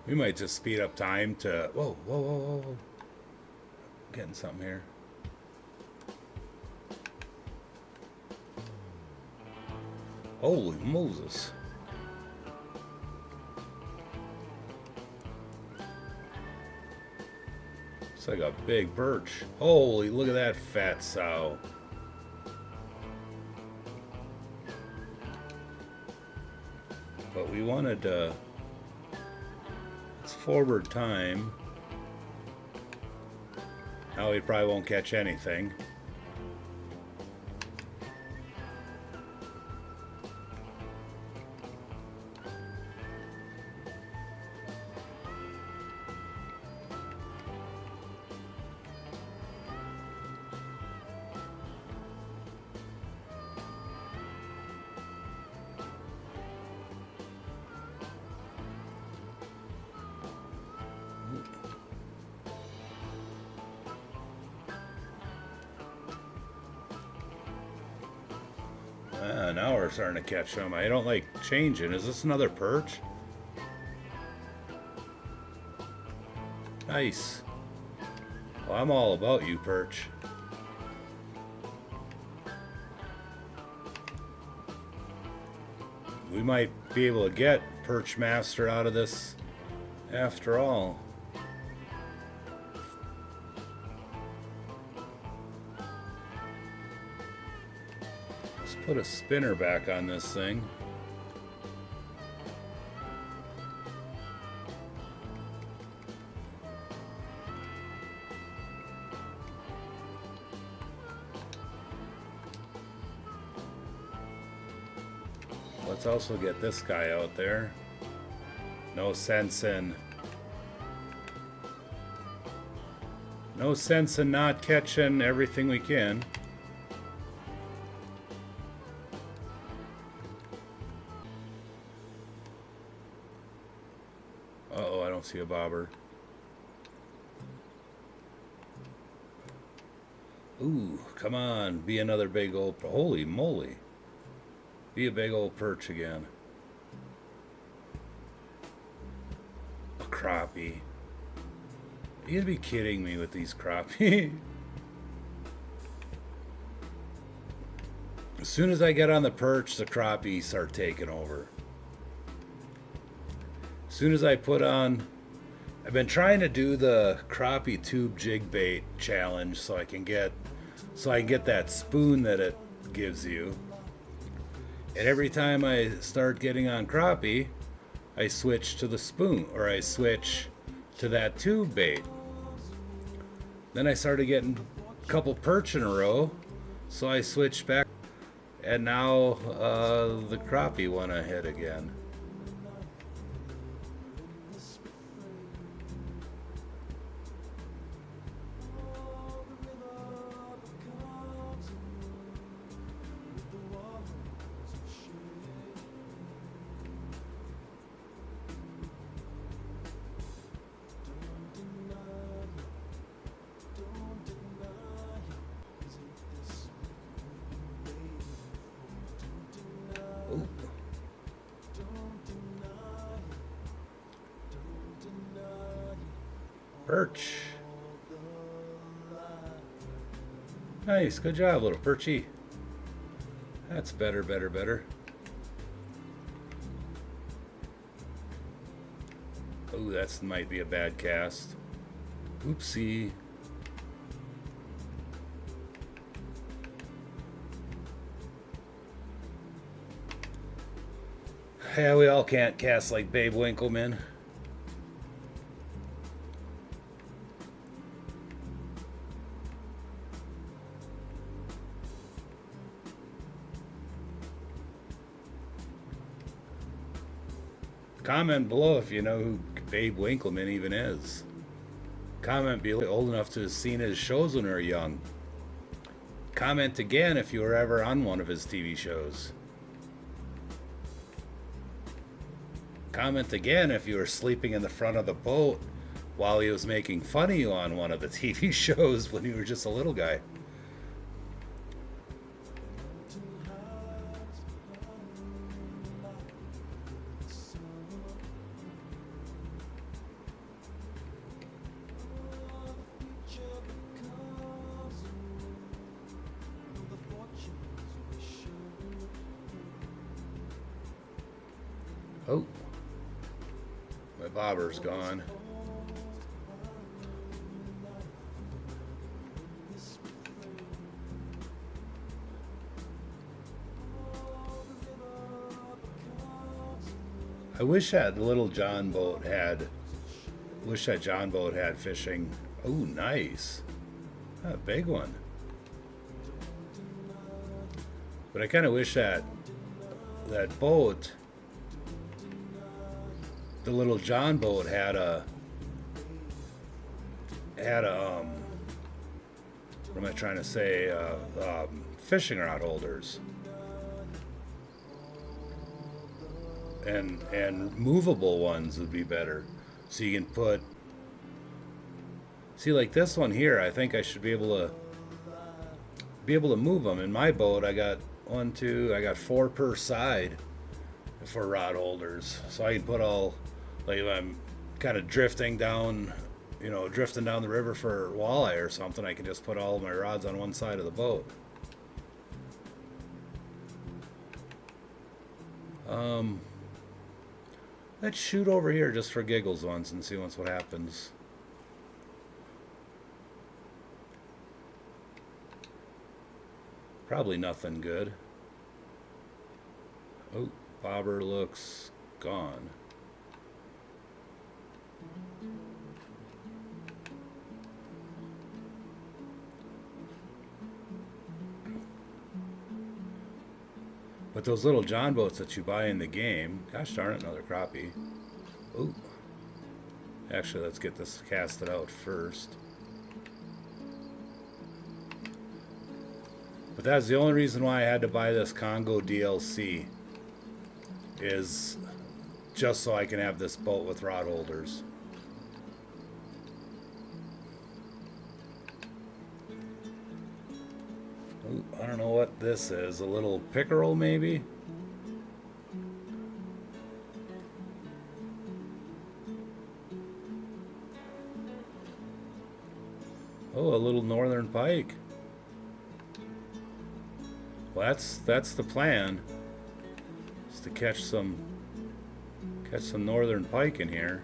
[SPEAKER 2] We might just speed up time to... Whoa, whoa, whoa, whoa, whoa. Getting something here. Holy Moses. It's like a big birch. Holy, look at that fat sow. But we wanted to... forward time. Now we probably won't catch anything. Now we're starting to catch them. I don't like changing. Is this another perch? Nice. Well, I'm all about you, Perch. We might be able to get Perch Master out of this after all. Put a spinner back on this thing. Let's also get this guy out there. No sense in not catching everything we can. Uh-oh, I don't see a bobber. Ooh, come on, be another big old... Holy moly. Be a big old perch again. A crappie. You'd be kidding me with these crappie. As soon as I get on the perch, the crappie start taking over. As soon as I put on, I've been trying to do the crappie tube jig bait challenge so I can get that spoon that it gives you. And every time I start getting on crappie, I switch to the spoon, or I switch to that tube bait. Then I started getting a couple perch in a row, so I switched back, and now the crappie went ahead again. Ooh. Perch. Nice, good job, little Perchy. That's better, better, better. Oh, that might be a bad cast. Oopsie. Yeah, we all can't cast like Babe Winkleman. Comment below if you know who Babe Winkleman even is. Comment below if you're old enough to have seen his shows when we were young. Comment again if you were ever on one of his TV shows. Comment again if you were sleeping in the front of the boat while he was making fun of you on one of the TV shows when you were just a little guy. Oh, my bobber's gone. I wish that little John boat had, fishing. Oh, nice. A big one. But I kind of wish that boat, the little John boat, had a what am I trying to say? Fishing rod holders. And movable ones would be better. So you can put, see, like this one here, I think I should be able to move them. In my boat, I got I got 4 per side for rod holders. So I can put all, like if I'm kind of drifting down the river for walleye or something, I can just put all of my rods on one side of the boat. Let's shoot over here just for giggles once and see what happens. Probably nothing good. Oh, bobber looks gone. But those little John boats that you buy in the game, gosh darn it, another crappie. Ooh. Actually, let's get this casted out first. But that's the only reason why I had to buy this Congo DLC, is just so I can have this boat with rod holders. Ooh, I don't know what this is. A little pickerel, maybe? Oh, a little northern pike. Well, that's the plan. Is to catch some northern pike in here.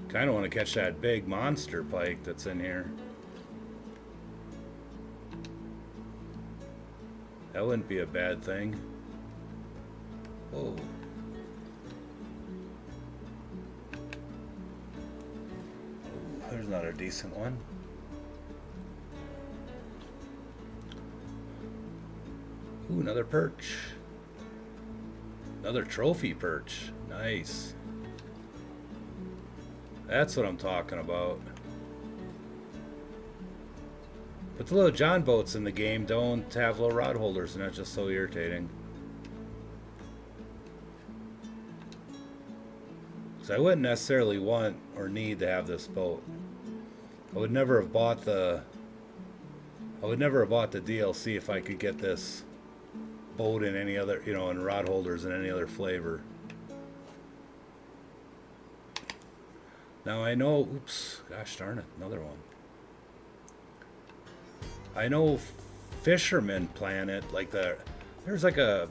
[SPEAKER 2] Kind of want to catch that big monster pike that's in here. That wouldn't be a bad thing. Oh. There's another decent one. Ooh, another perch. Another trophy perch. Nice. That's what I'm talking about. But the little John boats in the game don't have little rod holders, and that's just so irritating. So I wouldn't necessarily want or need to have this boat. I would never have bought the DLC if I could get this boat in any other, and rod holders in any other flavor. Now I know, oops, gosh darn it, another one. I know Fisherman Planet, there's like a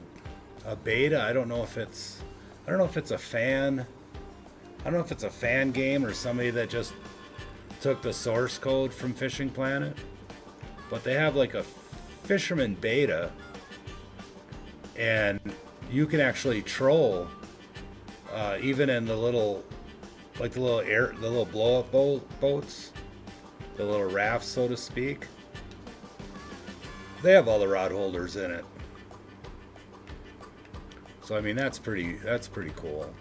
[SPEAKER 2] beta. I don't know if it's a fan. I don't know if it's a fan game or somebody that just took the source code from Fishing Planet. But they have like a Fisherman beta, and you can actually troll even in the little blow up boats, the little rafts, so to speak. They have all the rod holders in it. So I mean that's pretty cool.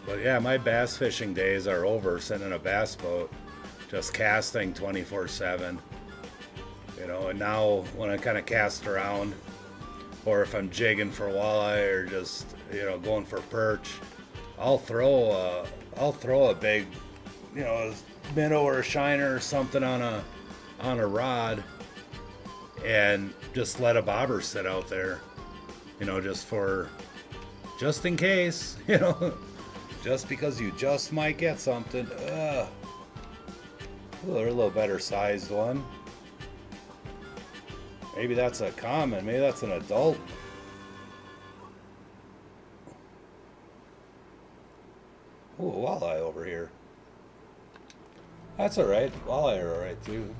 [SPEAKER 2] But yeah, my bass fishing days are over sitting in a bass boat, just casting 24/7. And now when I kind of cast around, or if I'm jigging for walleye or just going for perch, I'll throw a big minnow or a shiner or something on a rod, and just let a bobber sit out there, just in case, just because you just might get something. Ooh, they're a little better sized one. Maybe that's a common. Maybe that's an adult. Ooh, a walleye over here. That's alright. Walleye are alright too.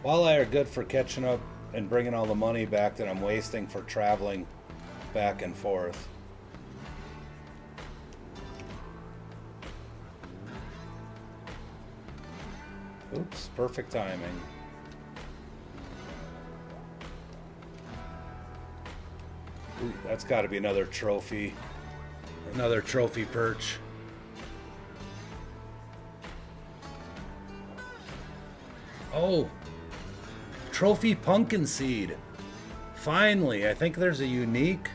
[SPEAKER 2] Walleye are good for catching up and bringing all the money back that I'm wasting for traveling back and forth. Oops, perfect timing. Ooh, that's got to be another trophy perch. Oh, trophy pumpkin seed. Finally, I think there's a unique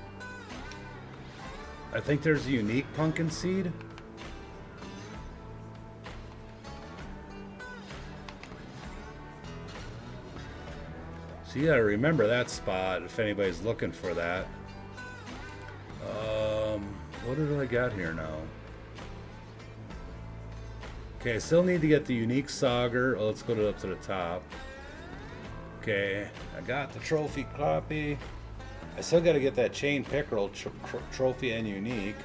[SPEAKER 2] pumpkin seed. So you gotta remember that spot if anybody's looking for that. What do I got here now? Okay, I still need to get the unique sauger. Oh, let's go up to the top. Okay, I got the trophy copy. I still got to get that chain pickerel trophy and unique.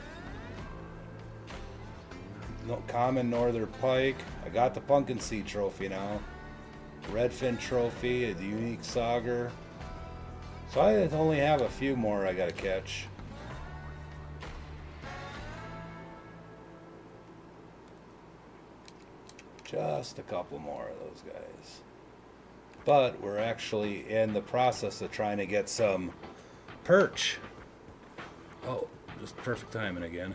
[SPEAKER 2] No, common northern pike. I got the pumpkin seed trophy now. Redfin trophy, the unique sauger. So I only have a few more I got to catch. Just a couple more of those guys. But we're actually in the process of trying to get some perch. Oh, just perfect timing again.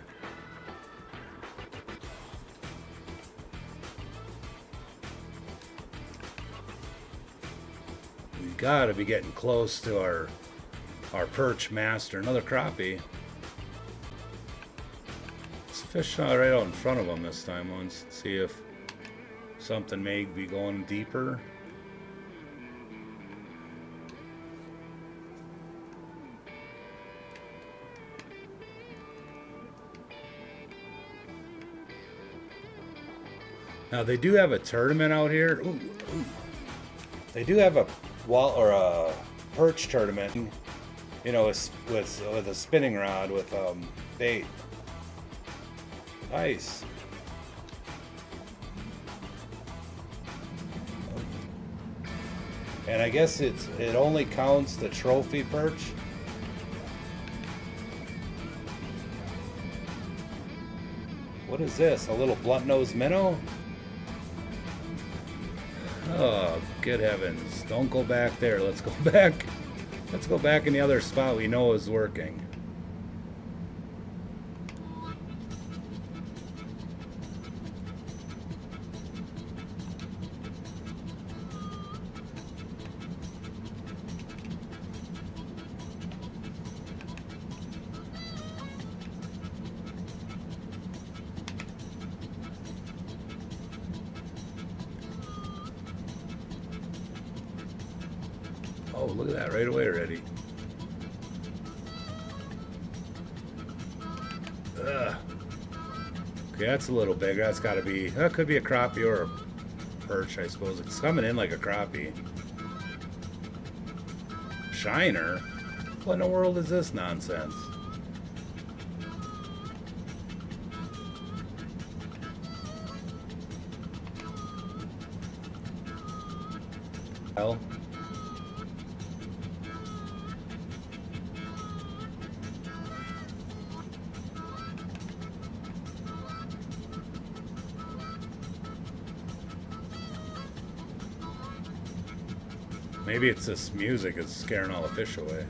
[SPEAKER 2] We've got to be getting close to our perch master. Another crappie. fish right out in front of them this time once. See if something may be going deeper. Now they do have a tournament out here. Ooh, ooh. They do have a perch tournament, you know, with a spinning rod with bait. Nice. And I guess it only counts the trophy perch. What is this? A little blunt-nosed minnow? Oh, good heavens. Don't go back there. Let's go back. Let's go back in the other spot we know is working. Oh, look at that, right away already. Ugh. Okay, that's a little bigger. That's got to be, that could be a crappie or a perch, I suppose. It's coming in like a crappie. Shiner? What in the world is this nonsense? Hell. Maybe it's this music is scaring all the fish away.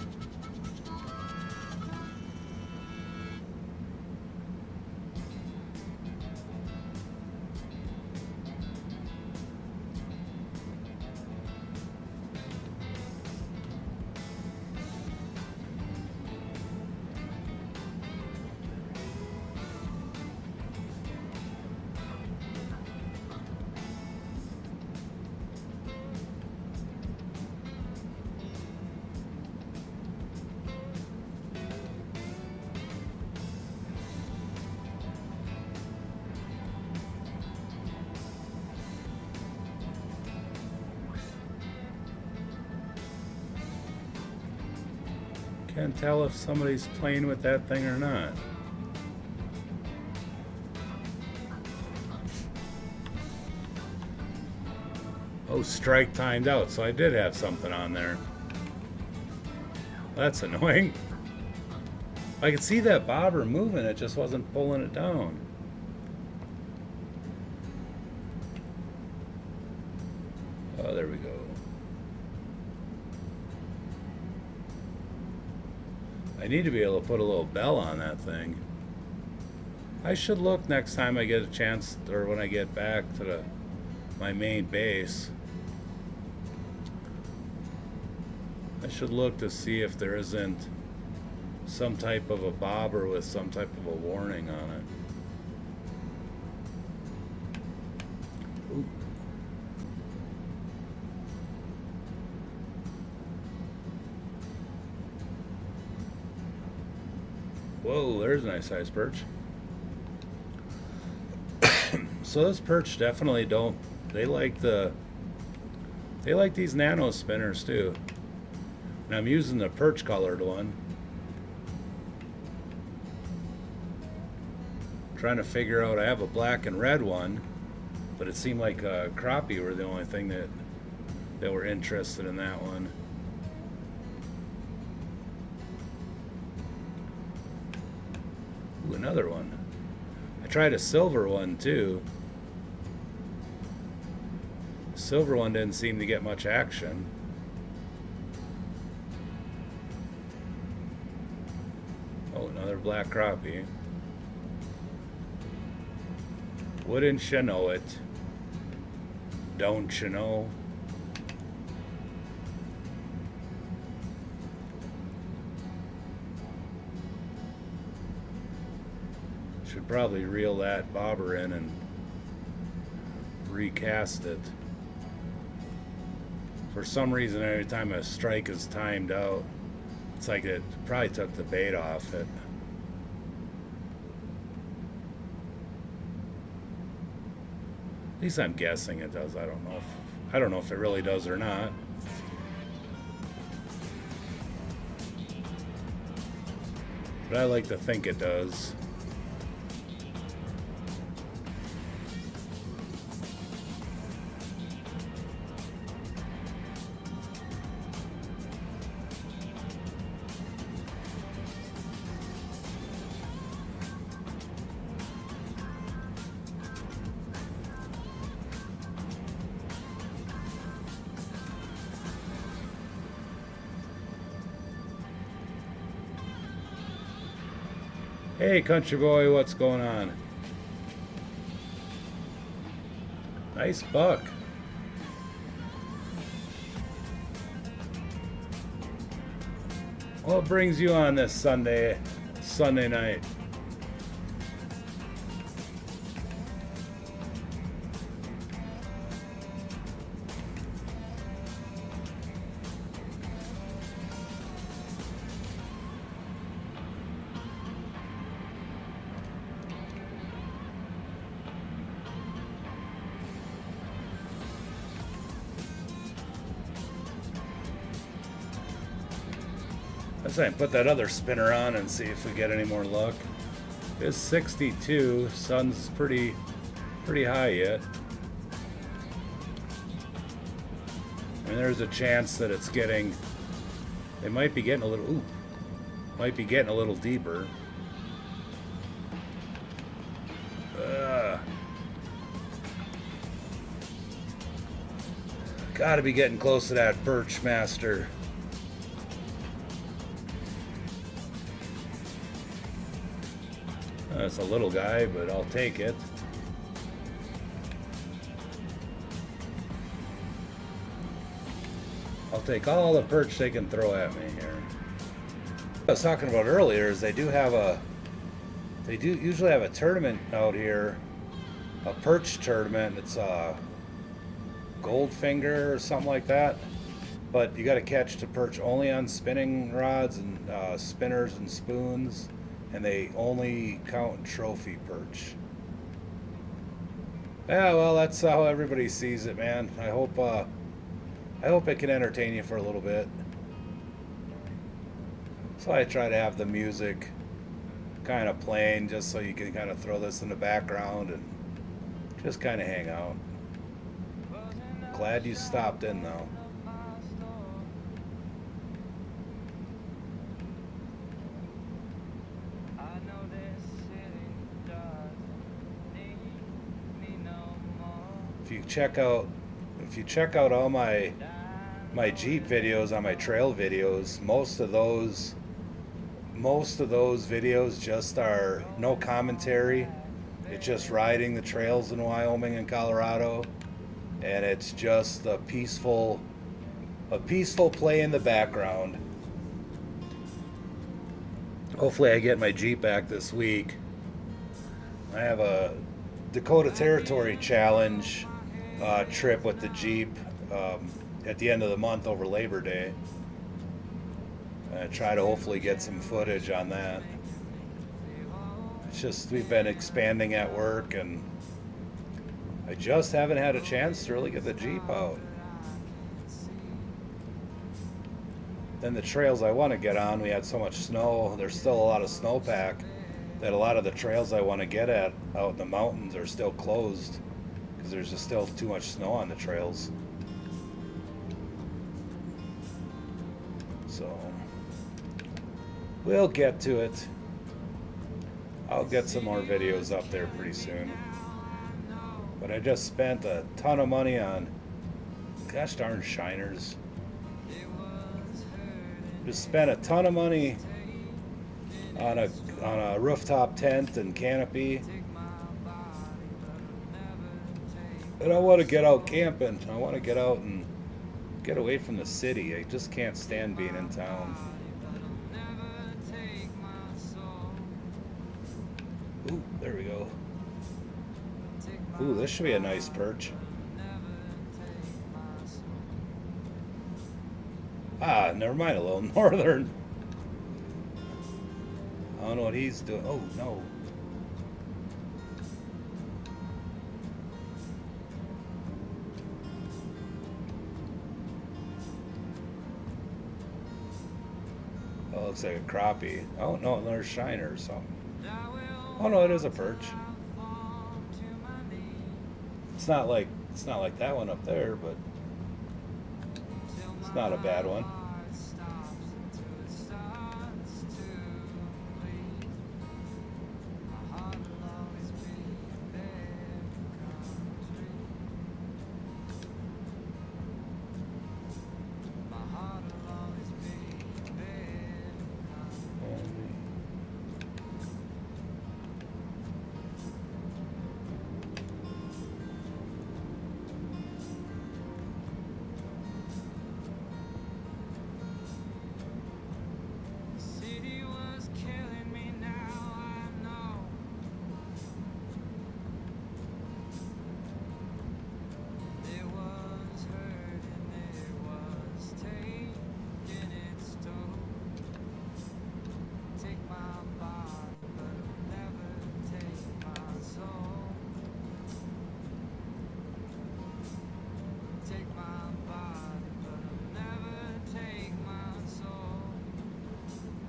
[SPEAKER 2] Can't tell if somebody's playing with that thing or not. Oh, strike timed out, so I did have something on there. That's annoying. I could see that bobber moving, it just wasn't pulling it down. Oh, there we go. I need to be able to put a little bell on that thing. I should look next time I get a chance, or when I get back to my main base. I should look to see if there isn't some type of a bobber with some type of a warning on it. Ooh. Whoa, there's a nice size perch. So this perch definitely they like these nano spinners too. And I'm using the perch colored one. Trying to figure out, I have a black and red one, but it seemed like crappie were the only thing that were interested in that one. Ooh, another one. I tried a silver one too. The silver one didn't seem to get much action. Oh, another black crappie. Wouldn't you know it? Don't you know? Should probably reel that bobber in and recast it. For some reason, every time a strike is timed out, it's like it probably took the bait off it. At least I'm guessing it does. I don't know if it really does or not. But I like to think it does. Hey, country boy, what's going on? Nice buck. What brings you on this Sunday night? Let's say put that other spinner on and see if we get any more luck. It's 62. Sun's pretty high yet. And there's a chance that it's getting. They might be getting a little. Ooh, might be getting a little deeper. Gotta be getting close to that Perch master. It's a little guy, but I'll take it. I'll take all the perch they can throw at me here. What I was talking about earlier is they do usually have a tournament out here, a perch tournament. It's a Goldfinger or something like that. But you got to catch the perch only on spinning rods and spinners and spoons. And they only count trophy perch. Yeah, well, that's how everybody sees it, man. I hope it can entertain you for a little bit. So I try to have the music kind of playing just so you can kind of throw this in the background and just kind of hang out. Glad you stopped in, though. If you check out all my Jeep videos on my trail videos, most of those videos just are no commentary. It's just riding the trails in Wyoming and Colorado, and it's just a peaceful play in the background. Hopefully I get my Jeep back this week. I have a Dakota Territory Challenge trip with the Jeep at the end of the month over Labor Day. I try to hopefully get some footage on that. It's just we've been expanding at work and I just haven't had a chance to really get the Jeep out. Then the trails I want to get on, we had so much snow. There's still a lot of snowpack that a lot of the trails I want to get at out in the mountains are still closed because there's just still too much snow on the trails. So we'll get to it. I'll get some more videos up there pretty soon. But I just spent a ton of money on gosh darn shiners. Just spent a ton of money on a rooftop tent and canopy. And I want to get out camping. I want to get out and get away from the city. I just can't stand being in town. Ooh, there we go. Ooh, this should be a nice perch. Ah, never mind, a little northern. I don't know what he's doing. Oh, no. Oh, looks like a crappie. Oh, no, another shiner or something. Oh, no, it is a perch. It's not like that one up there, but it's not a bad one.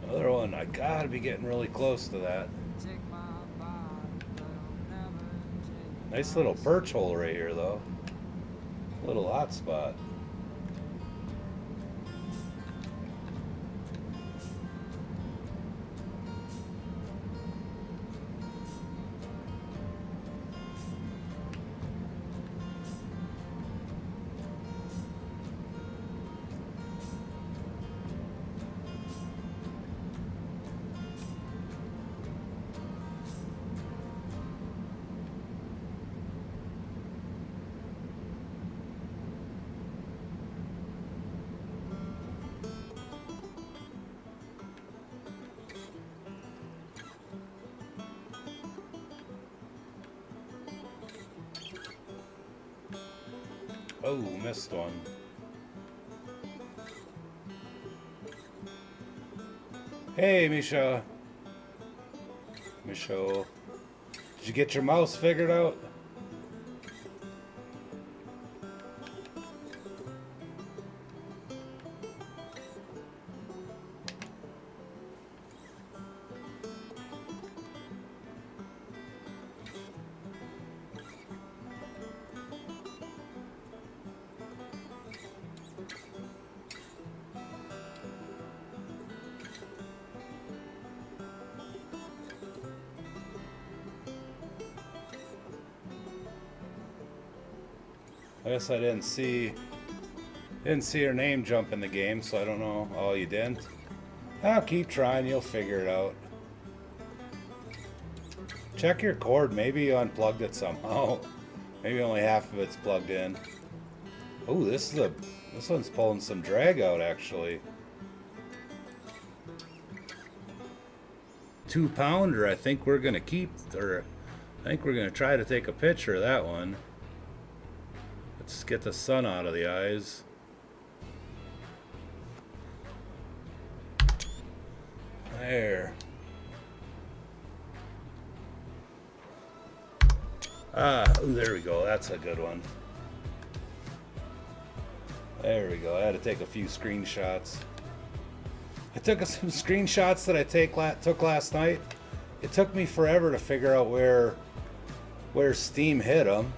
[SPEAKER 2] Another one. I gotta be getting really close to that. Nice little perch hole right here, though. Little hot spot. Oh, missed one. Hey, Misha. Misha. Did you get your mouse figured out? I guess I didn't see her name jump in the game, so I don't know. Oh, you didn't? I'll keep trying, you'll figure it out. Check your cord, maybe you unplugged it somehow. Maybe only half of it's plugged in. Oh, this one's pulling some drag out actually. 2-pounder, I think we're gonna keep, or I think we're gonna try to take a picture of that one. Let's get the sun out of the eyes. There. Ah, ooh, there we go. That's a good one. There we go. I had to take a few screenshots. I took some screenshots that I took last night. It took me forever to figure out where Steam hit them.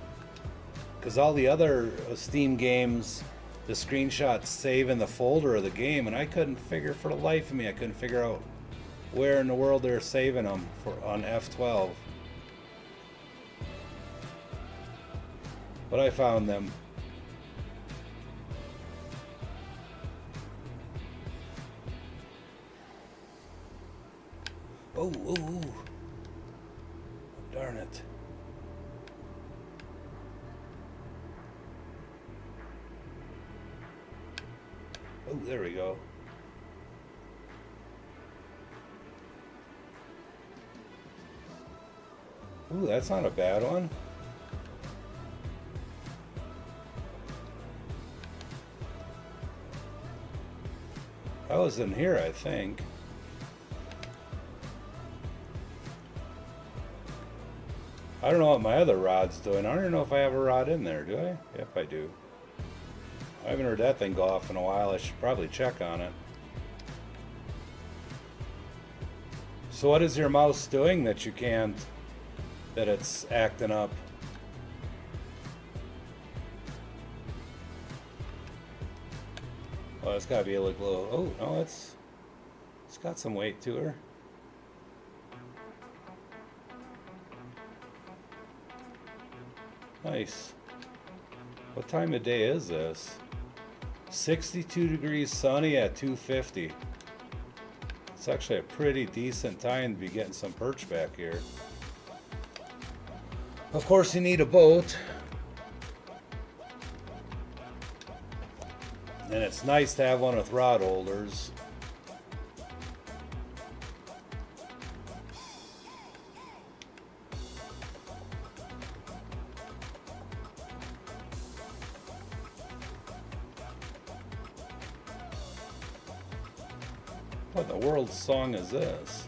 [SPEAKER 2] Because all the other Steam games, the screenshots save in the folder of the game, and I couldn't figure for the life of me. I couldn't figure out where in the world they're saving them on F12. But I found them. Oh, oh, oh. Darn it. Oh, there we go. Ooh, that's not a bad one. That was in here, I think. I don't know what my other rod's doing. I don't even know if I have a rod in there, do I? Yep, I do. I haven't heard that thing go off in a while. I should probably check on it. So what is your mouse doing that you can't, that it's acting up? Oh, it's gotta be a little, oh, no, it's got some weight to her. Nice. What time of day is this? 62 degrees sunny at 2:50. It's actually a pretty decent time to be getting some perch back here. Of course you need a boat. And it's nice to have one with rod holders. What in the world's song is this?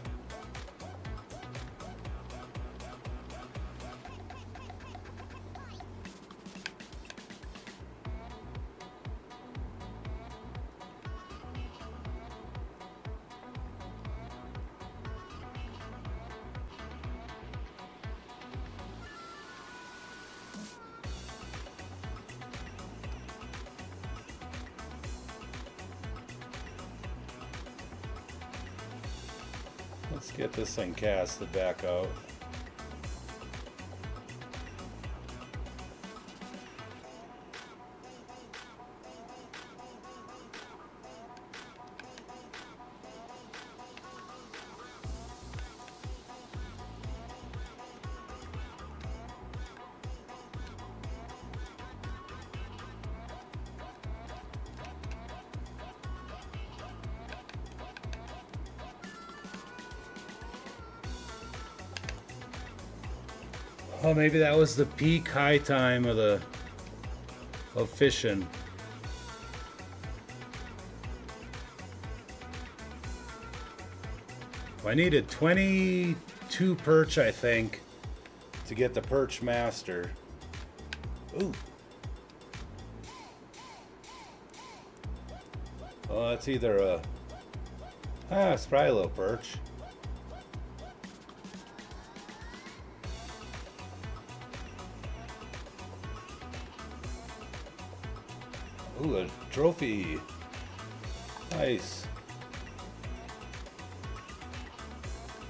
[SPEAKER 2] Let's get this thing casted back out. Oh, maybe that was the peak high time of fishing. I needed 22 perch, I think, to get the perch master. Ooh. Oh, that's either a... it's probably a little perch. Ooh, a trophy. Nice.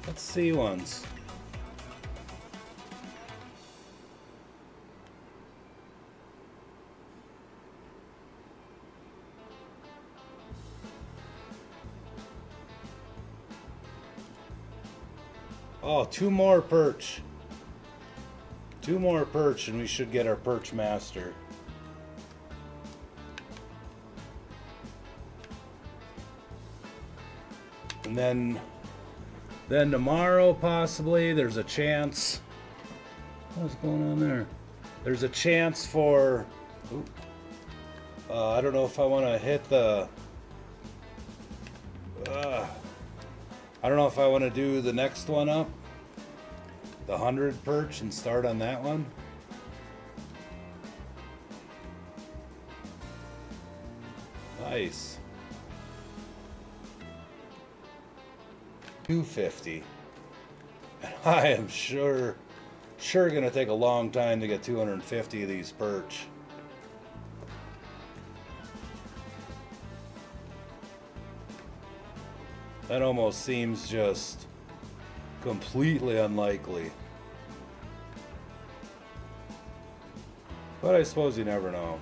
[SPEAKER 2] Let's see ones. Oh, two more perch. Two more perch and we should get our perch master. And then tomorrow possibly there's a chance. What's going on there? There's a chance for, I don't know if I want to hit the, I don't know if I want to do the next one up, the 100 perch, and start on that one. Nice. 250. I am sure gonna take a long time to get 250 of these perch. That almost seems just completely unlikely. But I suppose you never know.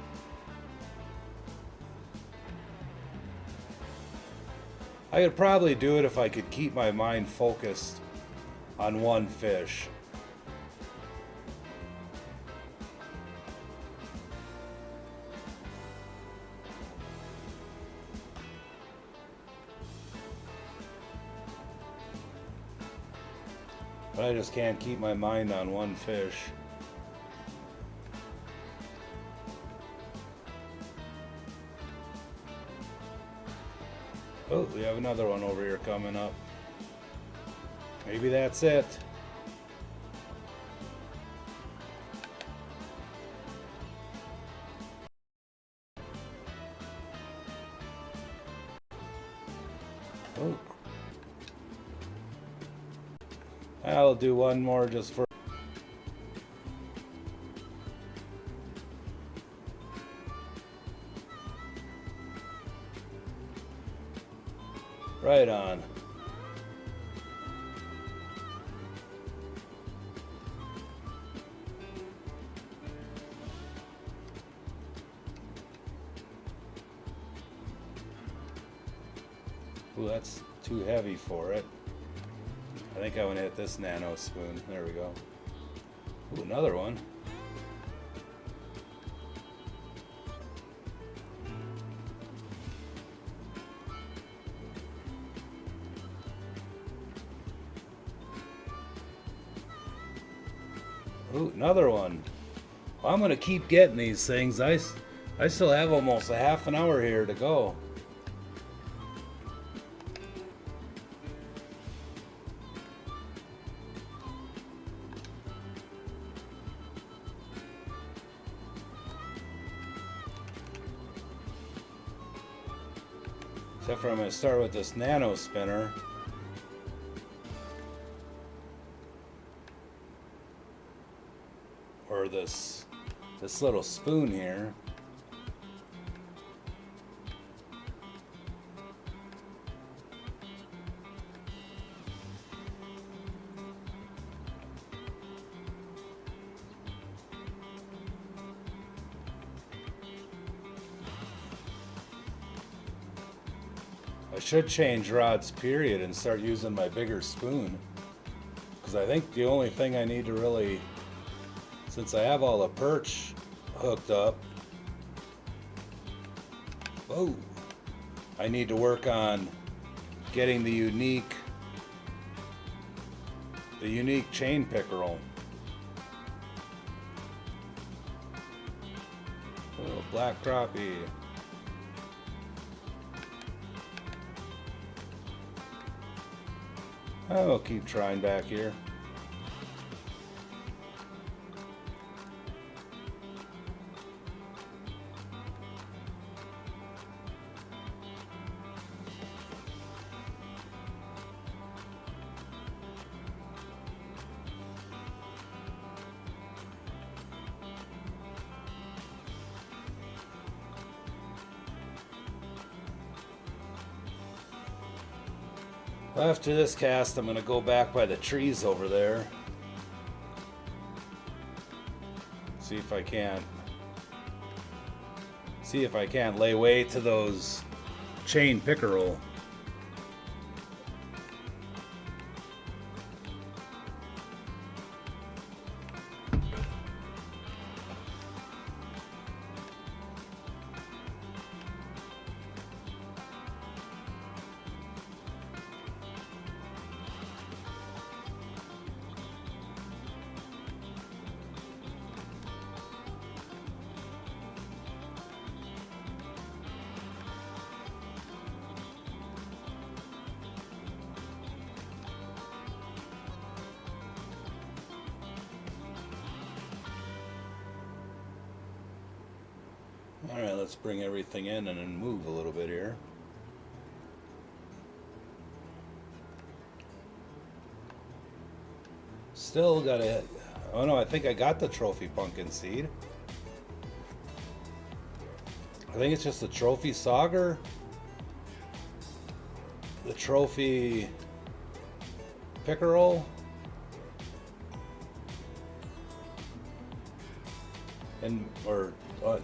[SPEAKER 2] I could probably do it if I could keep my mind focused on one fish. But I just can't keep my mind on one fish. Oh, we have another one over here coming up. Maybe that's it. Oh. I'll do one more just for... Right on. Ooh, that's too heavy for it. I think I want to hit this nano spoon. There we go. Ooh, another one. Ooh, another one. Well, I'm going to keep getting these things. I still have almost a half an hour here to go. Except for I'm going to start with this nano spinner. Or this little spoon here. I should change rods period and start using my bigger spoon, because I think the only thing I need to really, since I have all the perch hooked up, whoa, I need to work on getting the unique chain pickerel. Oh, black crappie. I'll keep trying back here. After this cast, I'm going to go back by the trees over there. See if I can't lay way to those chain pickerel. Alright, let's bring everything in and then move a little bit here. Still gotta... Oh no, I think I got the trophy pumpkin seed. I think it's just the trophy sauger, the trophy pickerel, and or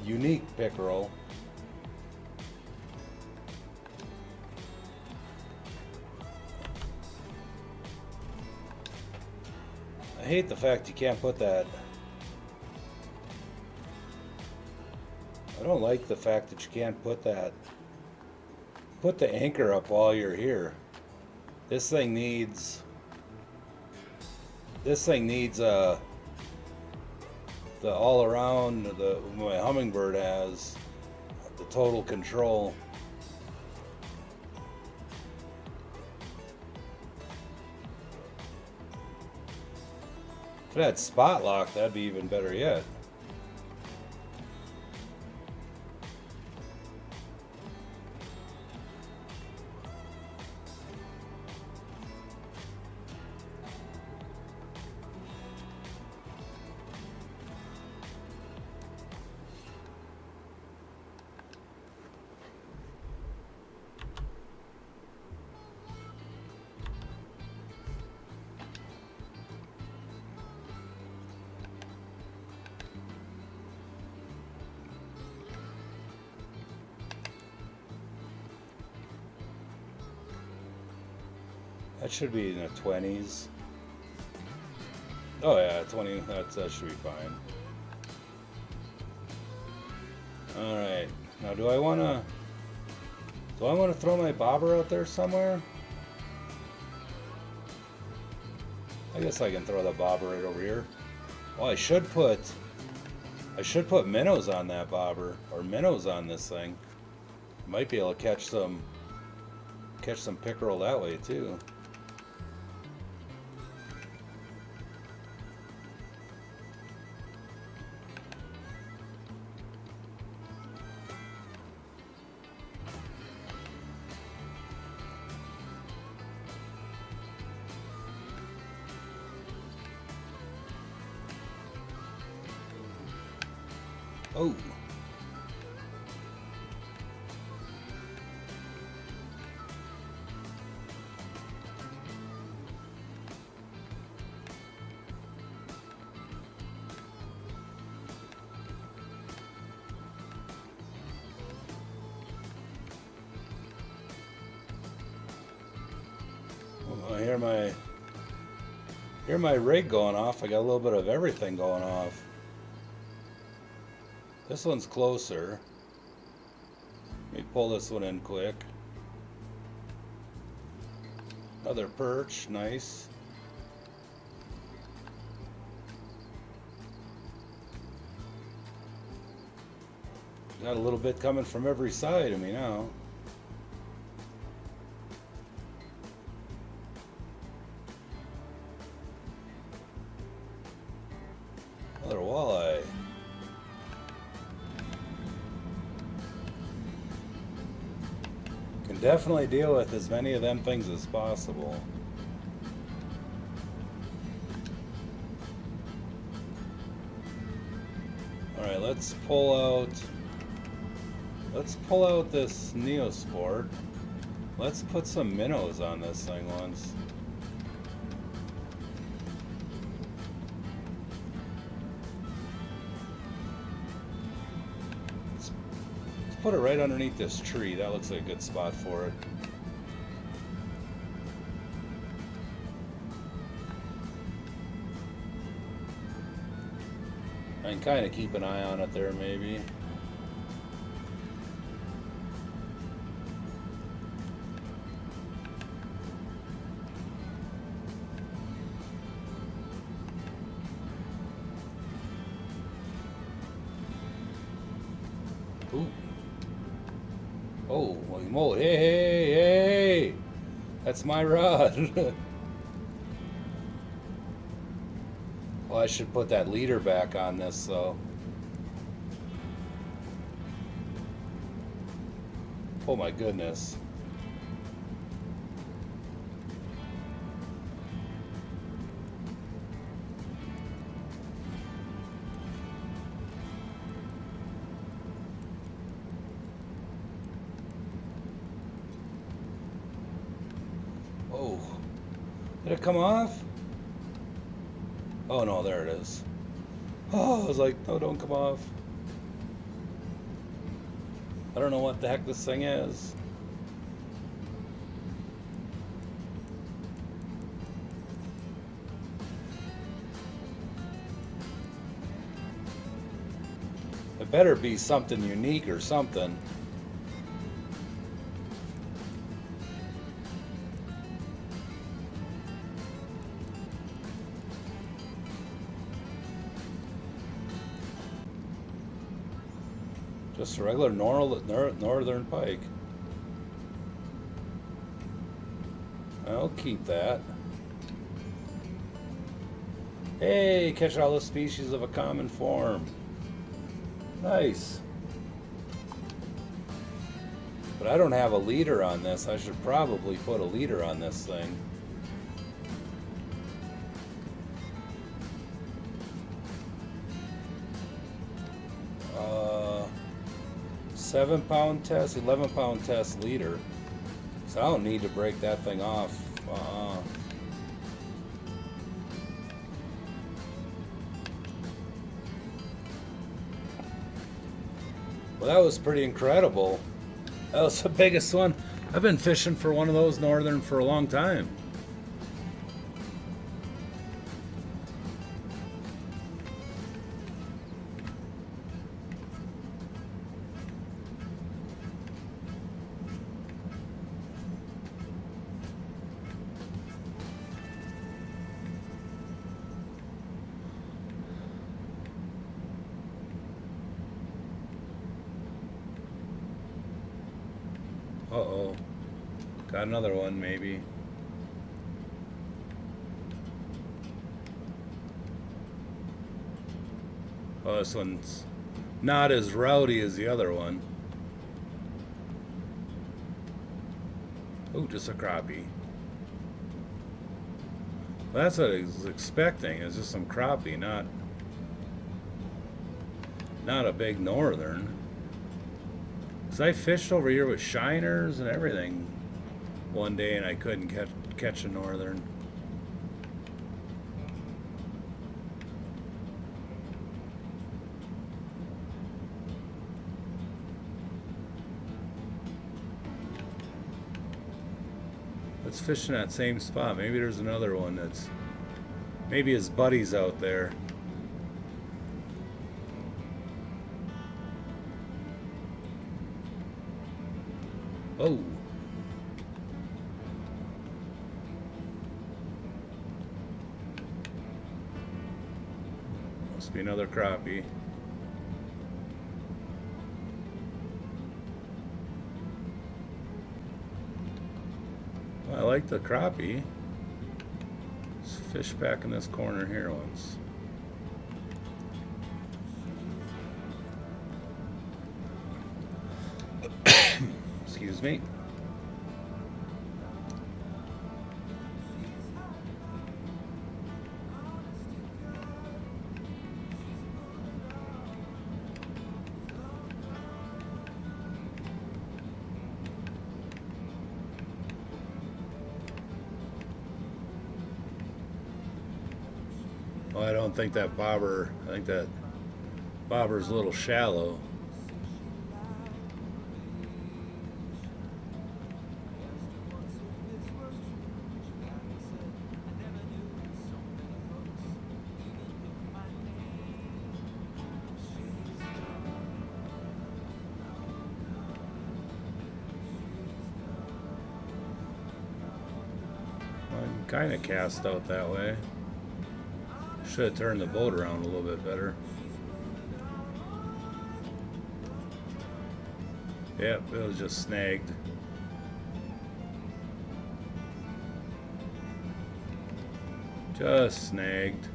[SPEAKER 2] unique pickerel. I hate the fact you can't put that. I don't like the fact that you can't put that. Put the anchor up while you're here. This thing needs This thing needs the all around the my hummingbird has the total control. If it had spot lock, that'd be even better yet. That should be in the 20s. Oh yeah, 20. That should be fine. All right. Now, do I wanna throw my bobber out there somewhere? I guess I can throw the bobber right over here. Well, I should put minnows on that bobber, or minnows on this thing. Might be able to catch some pickerel that way too. Oh. I hear my rig going off. I got a little bit of everything going off. This one's closer. Let me pull this one in quick. Another perch, nice. Got a little bit coming from every side of me now. Another walleye. Can definitely deal with as many of them things as possible. Alright, let's pull out this Neosport. Let's put some minnows on this thing once. Put it right underneath this tree. That looks like a good spot for it. I can kind of keep an eye on it there, maybe. Ooh. Oh, holy moly. Hey, hey, hey! That's my rod. Well, I should put that leader back on this, though. Oh my goodness. Oh, did it come off? Oh no, there it is. Oh, I was like, no, don't come off. I don't know what the heck this thing is. It better be something unique or something. Just a regular northern pike. I'll keep that. Hey, catch all the species of a common form. Nice. But I don't have a leader on this. I should probably put a leader on this thing. Uh, 7-pound test, 11-pound test leader. So I don't need to break that thing off. Well, that was pretty incredible. That was the biggest one. I've been fishing for one of those northern for a long time. Uh-oh. Got another one, maybe. Oh, this one's not as rowdy as the other one. Oh, just a crappie. Well, that's what I was expecting. It's just some crappie, not a big northern. Cause I fished over here with shiners and everything one day, and I couldn't catch a northern. Let's fish in that same spot. Maybe there's another one that's maybe his buddy's out there. Oh. Must be another crappie. Well, I like the crappie. Let's fish back in this corner here once. Excuse me. Well, I don't think that bobber, I think that bobber's a little shallow. I'm kind of cast out that way. Should have turned the boat around a little bit better. Yep, it was just snagged. Just snagged.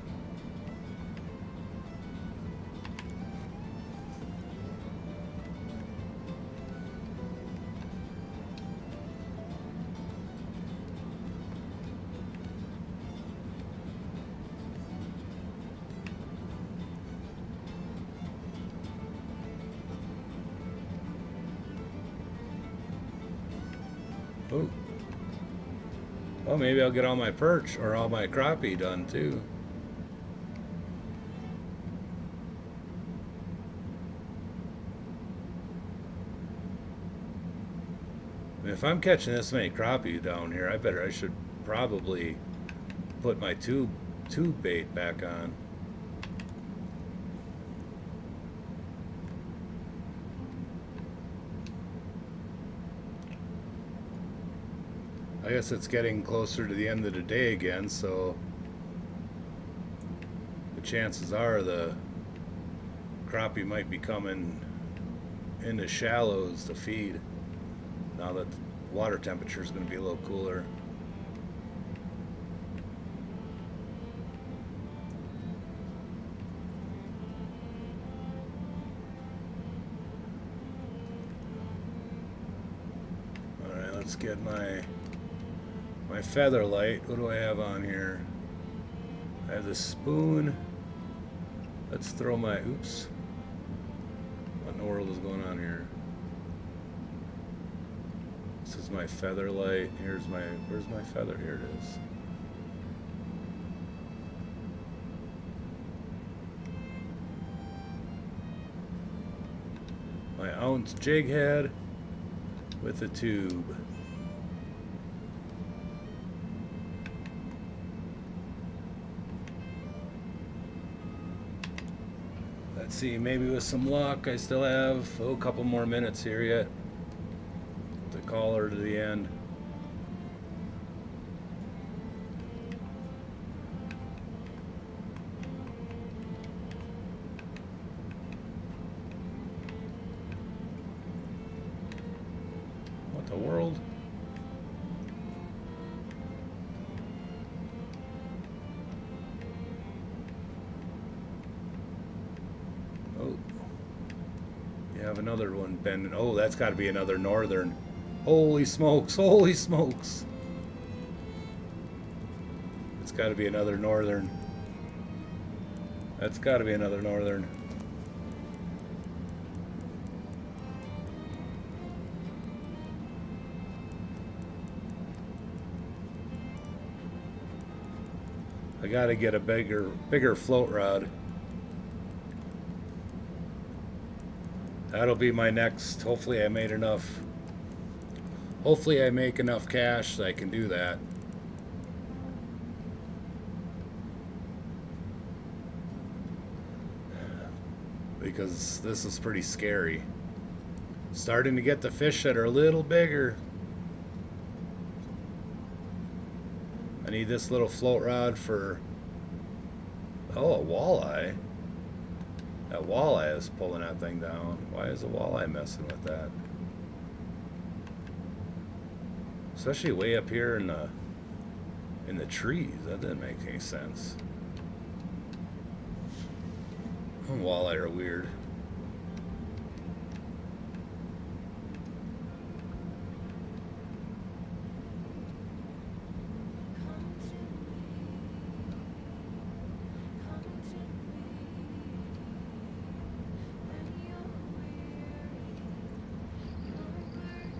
[SPEAKER 2] Oh. Well, maybe I'll get all my perch or all my crappie done too. If I'm catching this many crappie down here, I should probably put my tube bait back on. I guess it's getting closer to the end of the day again, so the chances are the crappie might be coming into shallows to feed. Now that the water temperature is going to be a little cooler. All right, let's get my feather light. What do I have on here? I have the spoon. Let's throw my, oops. What in the world is going on here? This is my feather light. Where's my feather? Here it is. My ounce jig head with a tube. Let's see, maybe with some luck, I still have a couple more minutes here yet to call her to the end. What the world? Oh, you have another one bending. Oh, that's got to be another northern. Holy smokes, holy smokes. It's got to be another northern. That's got to be another northern. I got to get a bigger float rod. That'll be my next. Hopefully I made enough. Hopefully I make enough cash that I can do that. Because this is pretty scary. Starting to get the fish that are a little bigger. I need this little float rod for, oh, a walleye. That walleye is pulling that thing down. Why is the walleye messing with that? Especially way up here in the trees. That didn't make any sense. Walleye are weird.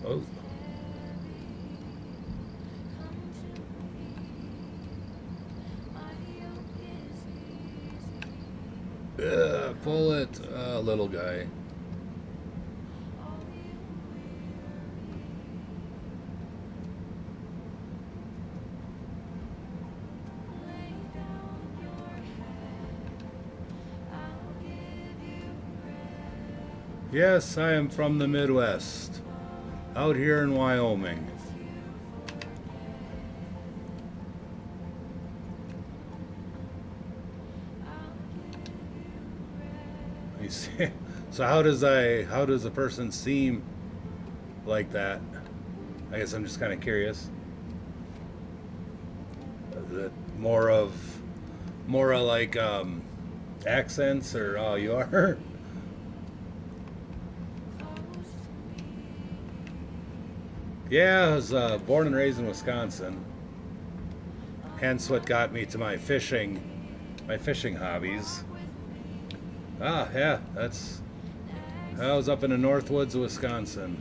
[SPEAKER 2] Oh. Pull it, little guy. Yes, I am from the Midwest, out here in Wyoming. You see, so how does a person seem like that? I guess I'm just kind of curious. Is it more of like accents, or oh, you are? Yeah, I was born and raised in Wisconsin. Hence what got me to my fishing hobbies. Ah, yeah, I was up in the north woods of Wisconsin.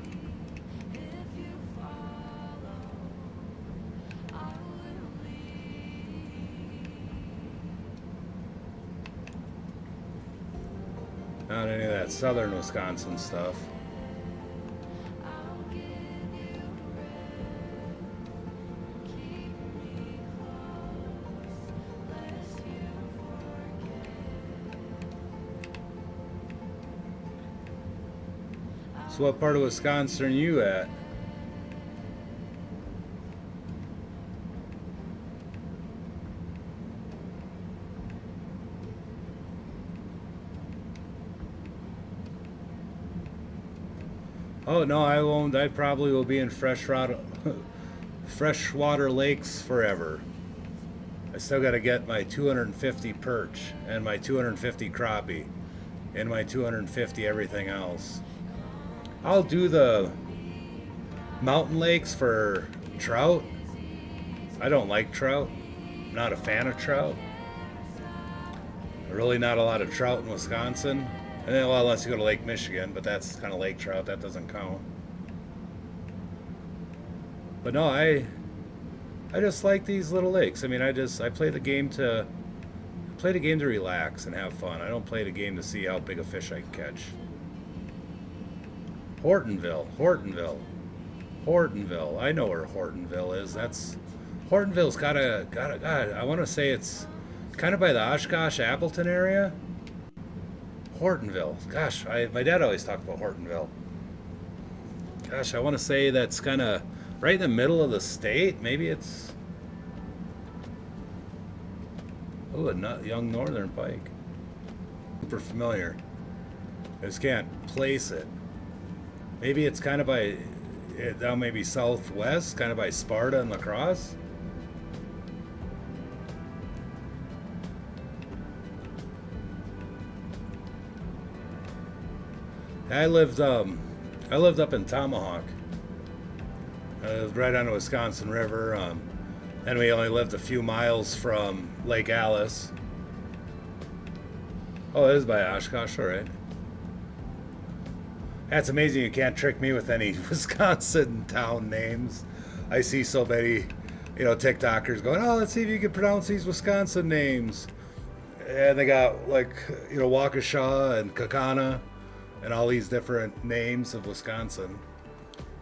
[SPEAKER 2] Not any of that southern Wisconsin stuff. So what part of Wisconsin are you at? Oh no, I won't. I probably will be in freshwater lakes forever. I still got to get my 250 perch and my 250 crappie and my 250 everything else. I'll do the mountain lakes for trout. I don't like trout. I'm not a fan of trout. Really not a lot of trout in Wisconsin. And then, well, unless you go to Lake Michigan, but that's kind of lake trout. That doesn't count. But no, I just like these little lakes. I mean, I play the game to relax and have fun. I don't play the game to see how big a fish I can catch. Hortonville. I know where Hortonville is. Hortonville's got God, I want to say it's kind of by the Oshkosh Appleton area. Hortonville. Gosh, my dad always talked about Hortonville. Gosh, I want to say that's kind of right in the middle of the state. Maybe it's young northern pike. Super familiar. I just can't place it. Maybe it's kind of by down maybe southwest, kind of by Sparta and La Crosse. I lived up in Tomahawk. I lived right on the Wisconsin River. And we only lived a few miles from Lake Alice. Oh, it is by Oshkosh, all right. That's amazing. You can't trick me with any Wisconsin town names. I see so many, TikTokers going, "Oh, let's see if you can pronounce these Wisconsin names." And they got like, Waukesha and Kakana and all these different names of Wisconsin.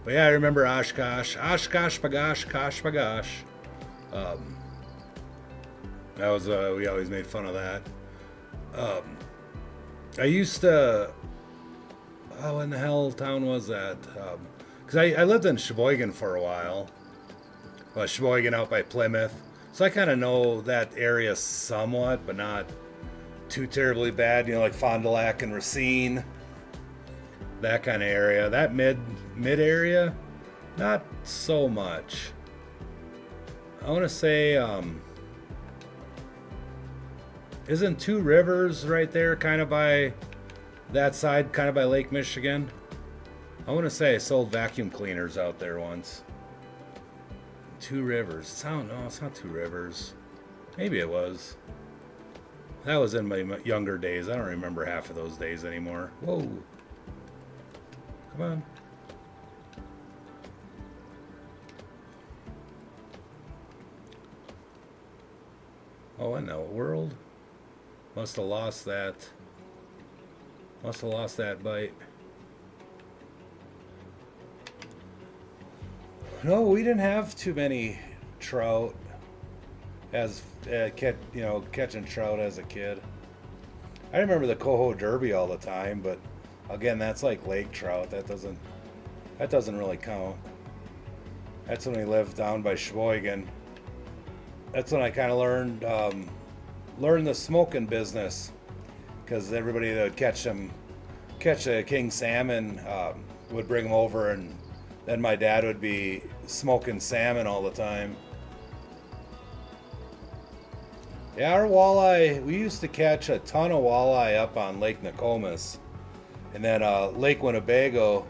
[SPEAKER 2] But yeah, I remember Oshkosh, Bagosh, Kosh, Bagosh. That was we always made fun of that. I used to. Oh, in the hell town was that? Because I lived in Sheboygan for a while. Well, Sheboygan out by Plymouth. So I kind of know that area somewhat, but not too terribly bad. Like Fond du Lac and Racine. That kind of area. That mid area, not so much. I want to say, isn't Two Rivers right there kind of by that side, kind of by Lake Michigan? I want to say I sold vacuum cleaners out there once. Two Rivers. No, it's not Two Rivers. Maybe it was. That was in my younger days. I don't remember half of those days anymore. Whoa. Come on. Oh, in the world? Must have lost that. Must have lost that bite. No, we didn't have too many trout as catching trout as a kid. I remember the Coho Derby all the time, but again, that's like lake trout. That doesn't really count. That's when we lived down by Sheboygan. That's when I kind of learned the smoking business, because everybody that would catch a king salmon would bring them over, and then my dad would be smoking salmon all the time. Yeah, our walleye, we used to catch a ton of walleye up on Lake Nokomis, and then Lake Winnebago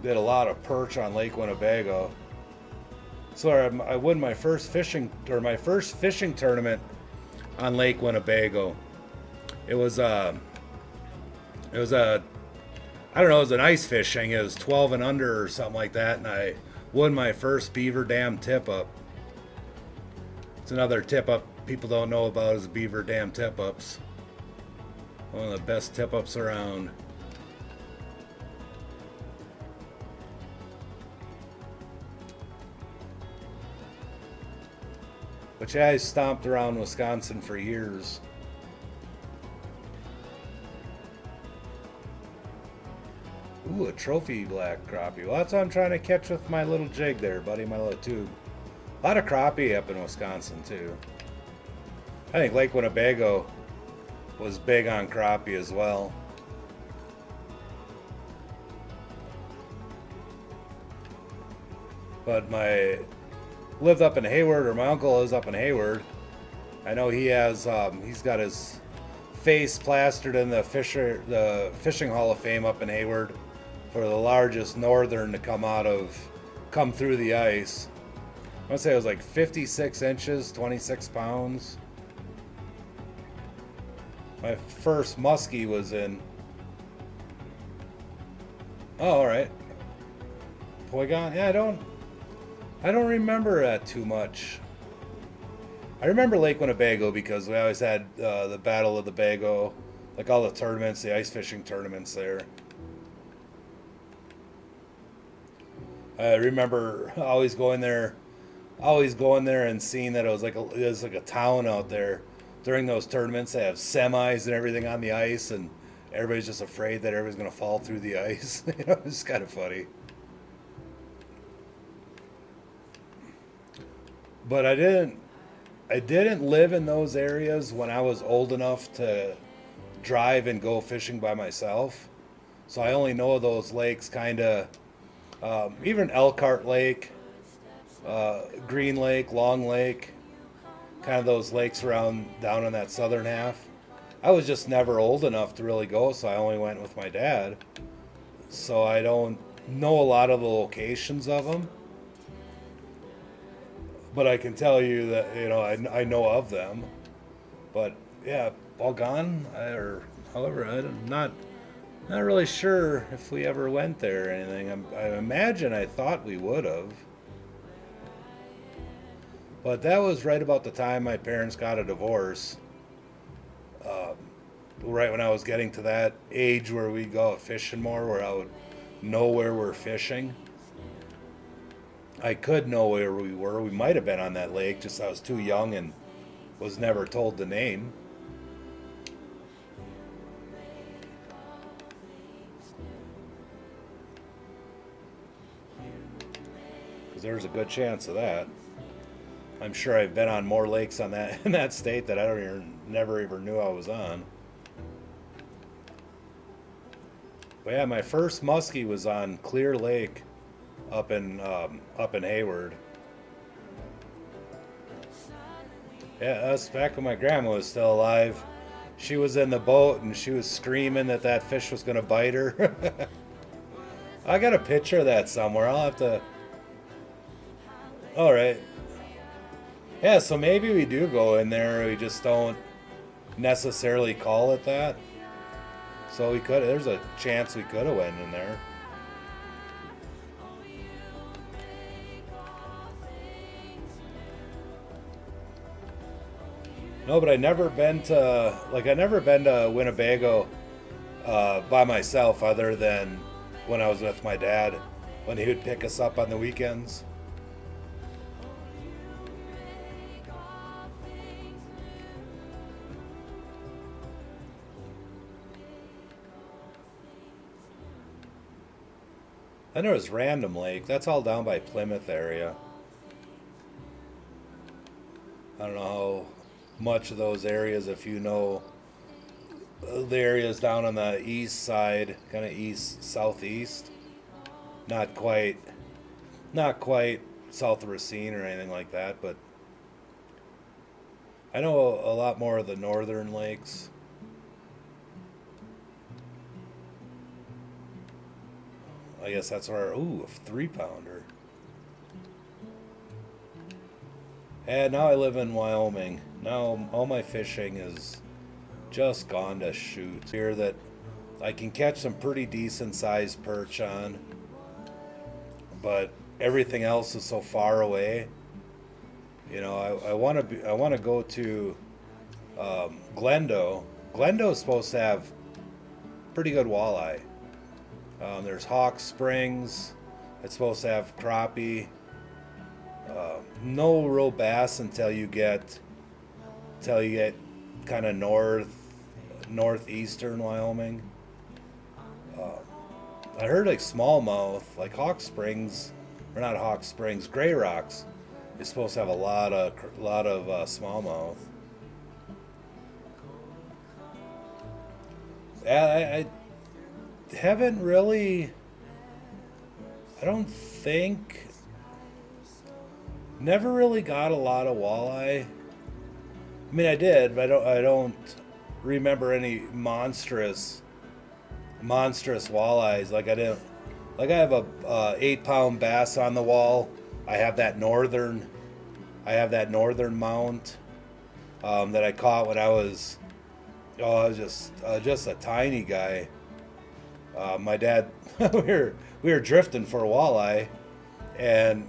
[SPEAKER 2] did a lot of perch on Lake Winnebago. So I won my first fishing tournament on Lake Winnebago. It was I don't know, it was an ice fishing. It was 12 and under or something like that, and I won my first beaver dam tip up. It's another tip up people don't know about is beaver dam tip ups. One of the best tip ups around. But yeah, I stomped around Wisconsin for years. Ooh, a trophy black crappie. Well, that's what I'm trying to catch with my little jig there, buddy, my little tube. A lot of crappie up in Wisconsin, too. I think Lake Winnebago was big on crappie as well. But my lived up in Hayward, or my uncle lives up in Hayward. I know he's got his face plastered in the fishing Hall of Fame up in Hayward for the largest northern to come through the ice. I want to say it was like 56 inches, 26 pounds. My first muskie was in. Oh, all right. Poigon. Yeah, I don't remember that too much. I remember Lake Winnebago because we always had the Battle of the Bago, like all the tournaments, the ice fishing tournaments there. I remember always going there and seeing that it was like a town out there during those tournaments. They have semis and everything on the ice, and everybody's just afraid that everybody's gonna fall through the ice. It's kind of funny. But I didn't live in those areas when I was old enough to drive and go fishing by myself. So I only know those lakes kind of, even Elkhart Lake, Green Lake, Long Lake, kind of those lakes around down in that southern half. I was just never old enough to really go, so I only went with my dad. So I don't know a lot of the locations of them, but I can tell you that I know of them. But yeah, all gone, or however, I'm not really sure if we ever went there or anything. I imagine I thought we would have. But that was right about the time my parents got a divorce. Right when I was getting to that age where we go out fishing more, where I would know where we're fishing. I could know where we were. We might have been on that lake, just I was too young and was never told the name. Because there's a good chance of that. I'm sure I've been on more lakes on that in that state that never even knew I was on. But yeah, my first muskie was on Clear Lake up in Hayward. Yeah, that's back when my grandma was still alive. She was in the boat and she was screaming that fish was gonna bite her. I got a picture of that somewhere. I'll have to. All right. Yeah, so maybe we do go in there. We just don't necessarily call it that. So we could. There's a chance we could have went in there. No, but I never been to Winnebago by myself, other than when I was with my dad, when he would pick us up on the weekends. Then there was Random Lake. That's all down by Plymouth area. I don't know how much of those areas, if you know the areas down on the east side, kind of east southeast. Not quite, not quite south of Racine or anything like that, but I know a lot more of the northern lakes. I guess that's where, ooh, a 3-pounder. And now I live in Wyoming. Now all my fishing is just gone to shoot. Here that I can catch some pretty decent sized perch on, but everything else is so far away. I want to go to Glendo. Glendo is supposed to have pretty good walleye. There's Hawk Springs. It's supposed to have crappie. No real bass until you get kind of northeastern Wyoming. I heard like smallmouth, like Hawk Springs, or not Hawk Springs, Gray Rocks is supposed to have a lot of smallmouth. I haven't really. I don't think Never really got a lot of walleye. I mean, I did, but I don't remember any monstrous walleyes. Like I didn't. Like I have a 8 pound bass on the wall. I have that northern. I have that northern mount that I caught when I was. Oh, I was just a tiny guy. My dad, we were drifting for a walleye, and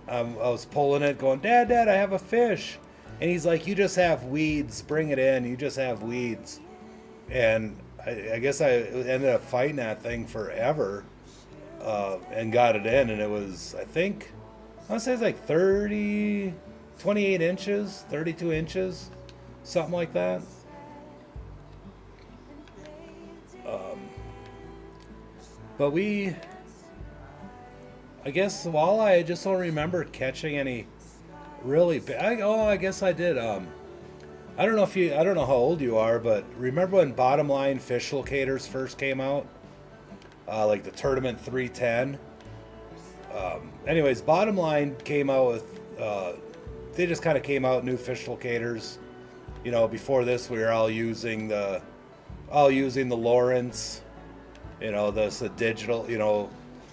[SPEAKER 2] I was pulling it, going, Dad, I have a fish, and he's like, you just have weeds, bring it in, you just have weeds, and I guess I ended up fighting that thing forever, and got it in, and it was, I want to say it's like 28 inches, 32 inches, something like that. Um, but I guess walleye, I just don't remember catching any really big. I guess I did. I don't know how old you are, but remember when bottom line fish locators first came out? Like the Tournament 310. Anyways, bottom line came out with, they just kind of came out new fish locators. You know, before this, we were all using the Lawrence. You know, the digital. You know,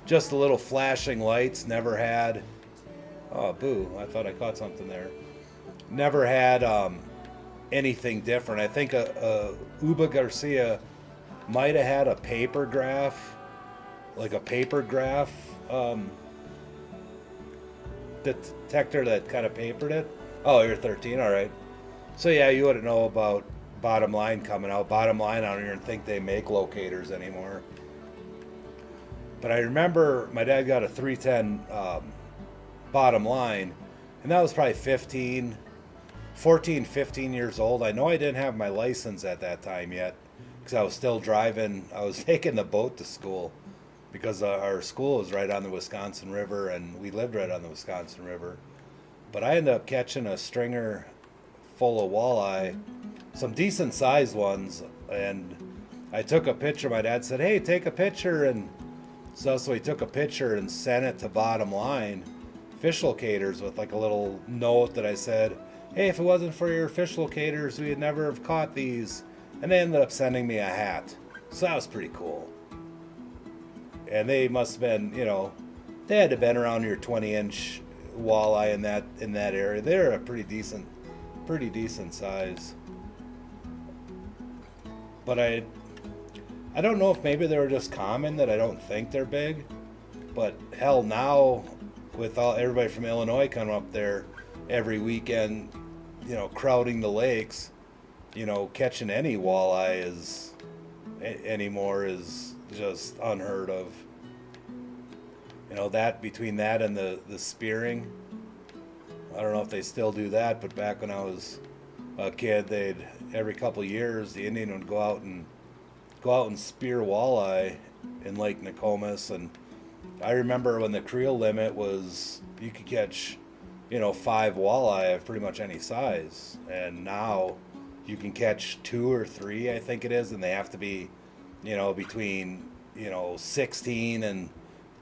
[SPEAKER 2] just the little flashing lights. Never had. Oh, boo! I thought I caught something there. Never had anything different. I think Uba Garcia might have had a paper graph, like a paper graph detector that kind of papered it. Oh, you're 13. All right. So yeah, you wouldn't know about bottom line coming out. Bottom line, I don't even think they make locators anymore. But I remember my dad got a 310 bottom line, and that was probably 15 years old. I know I didn't have my license at that time yet because I was still driving. I was taking the boat to school because our school was right on the Wisconsin River, and we lived right on the Wisconsin River. But I ended up catching a stringer full of walleye, some decent sized ones, and I took a picture. My dad said, "Hey, take a picture," and so he took a picture and sent it to Bottom Line Fish Locators with like a little note that I said, "Hey, if it wasn't for your fish locators, we'd never have caught these." And they ended up sending me a hat, so that was pretty cool. And they must have been, you know, they had to have been around your 20-inch walleye in that area. They're a pretty decent size. But I don't know if maybe they were just common that I don't think they're big. But hell, now with everybody from Illinois coming up there every weekend, you know, crowding the lakes, you know, catching any walleye anymore is just unheard of. You know, that between that and the spearing, I don't know if they still do that, but back when I was a kid, they'd every couple of years the Indian would go out and spear walleye in Lake Nokomis. And I remember when the creel limit was you could catch, you know, 5 walleye of pretty much any size, and now you can catch 2 or 3, I think it is, and they have to be, you know, between, you know, 16 and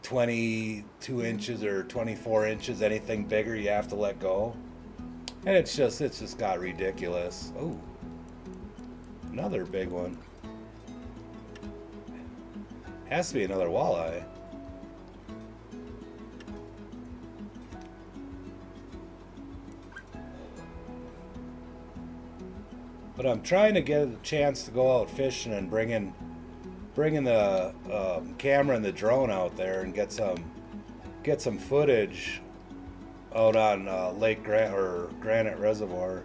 [SPEAKER 2] 22 inches or 24 inches. Anything bigger you have to let go, and it's just got ridiculous. Oh, another big one. Has to be another walleye. But I'm trying to get a chance to go out fishing and bringing the camera and the drone out there and get some footage out on Granite Reservoir.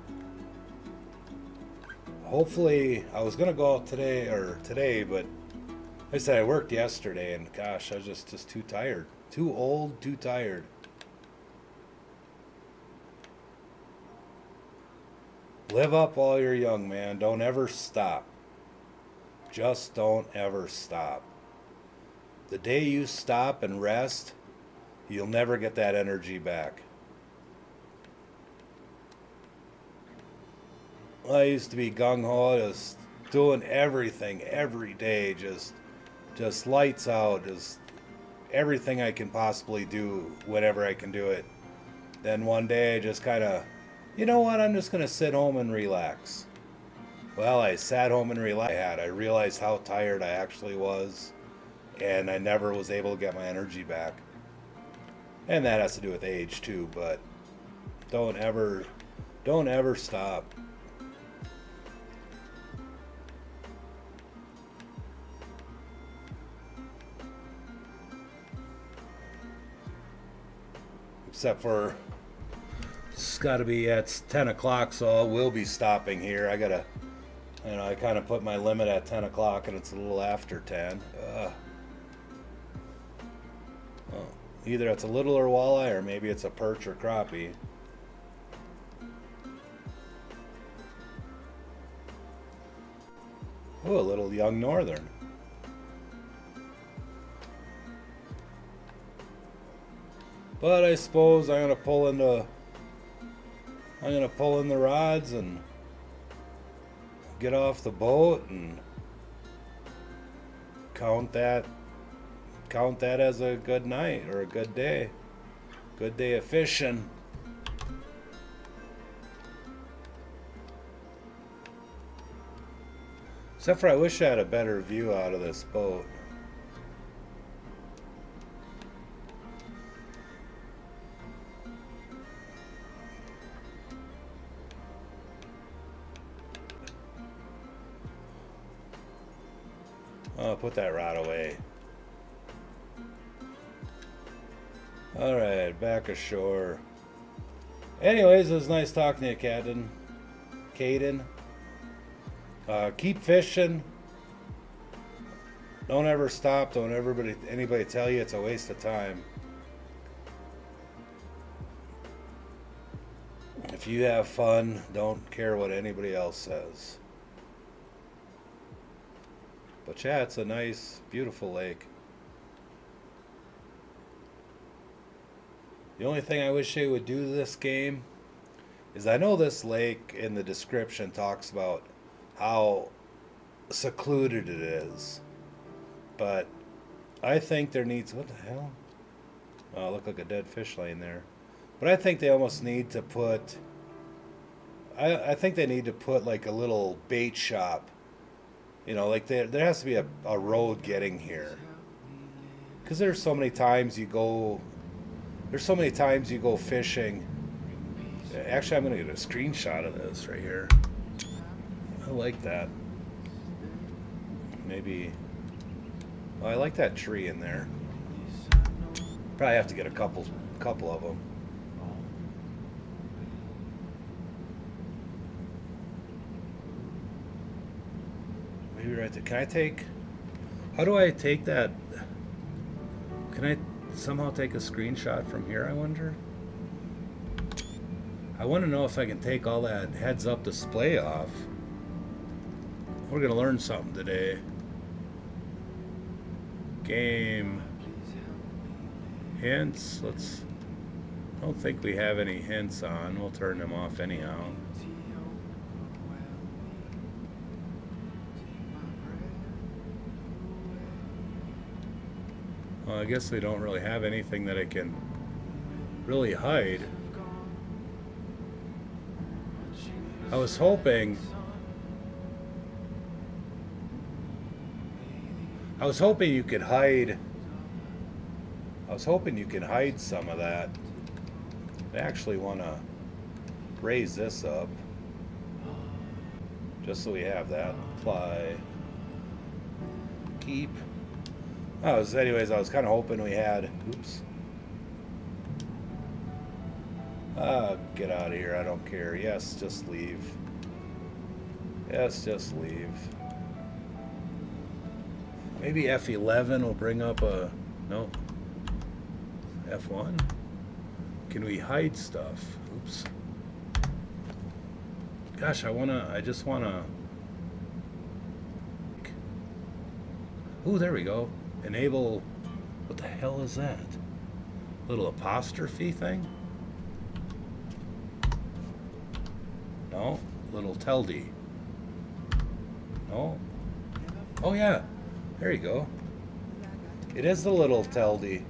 [SPEAKER 2] Hopefully, I was gonna go out today, but like I said, I worked yesterday, and gosh, I was just too tired, too old, too tired. Live up while you're young, man. Don't ever stop. Just don't ever stop. The day you stop and rest, you'll never get that energy back. I used to be gung-ho, just doing everything every day, just lights out, just everything I can possibly do whenever I can do it. Then one day I just kind of, you know what, I'm just going to sit home and relax. Well, I sat home and relaxed. I realized how tired I actually was, and I never was able to get my energy back. And that has to do with age too, but don't ever stop. Except for it's got to be at 10 o'clock, so I will be stopping here. I gotta, I kind of put my limit at 10 o'clock, and it's a little after 10. Oh, either it's a littler walleye, or maybe it's a perch or crappie. Oh, a little young northern. But I suppose I'm gonna pull in the rods and get off the boat and count that as a good night or a good day. Good day of fishing. Except for I wish I had a better view out of this boat. Oh, put that rod away. Alright, back ashore. Anyways, it was nice talking to you, Caden. Keep fishing. Don't ever stop. Don't anybody tell you it's a waste of time. If you have fun, don't care what anybody else says. But yeah, it's a nice, beautiful lake. The only thing I wish they would do to this game is, I know this lake in the description talks about how secluded it is, but I think there needs, what the hell? Oh, look like a dead fish laying there. But I think they almost need to put, I think they need to put like a little bait shop. You know, like there has to be a road getting here. Because there's so many times you go fishing. Actually, I'm going to get a screenshot of this right here. I like that. Maybe, oh, I like that tree in there. Probably have to get a couple of them. Maybe right there. Can I take, how do I take that? Can I somehow take a screenshot from here, I wonder? I want to know if I can take all that heads up display off. We're going to learn something today. Game hints. I don't think we have any hints on. We'll turn them off anyhow. Well, I guess we don't really have anything that I can really hide. I was hoping you could hide. I was hoping you could hide some of that. I actually want to raise this up just so we have that. Apply. Keep. Anyways, I was kind of hoping we had. Oops. Get out of here. I don't care. Yes, just leave. Yes, just leave. Maybe F11 will bring up a... No. F1? Can we hide stuff? Oops. Gosh, I just wanna... Ooh, there we go. Enable... What the hell is that? Little apostrophe thing? No. Little tilde. No. Oh yeah. There you go. It is the little tilde.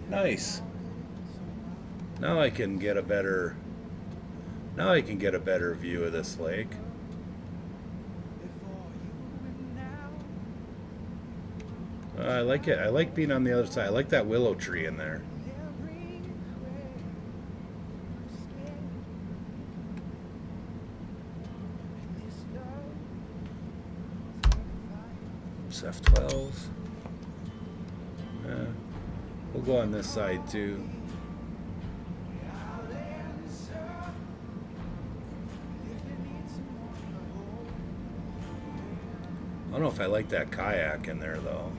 [SPEAKER 2] Nice. Now I can get a better now I can get a better view of this lake.
[SPEAKER 1] before you and now.
[SPEAKER 2] I like it. I like being on the other side. I like that willow tree in there.
[SPEAKER 1] Everywhere you stay. And this love
[SPEAKER 2] It's F12s. Yeah. We'll go on this side too.
[SPEAKER 1] I'll answer if you need someone to hold.
[SPEAKER 2] I don't know if I like that kayak in there though.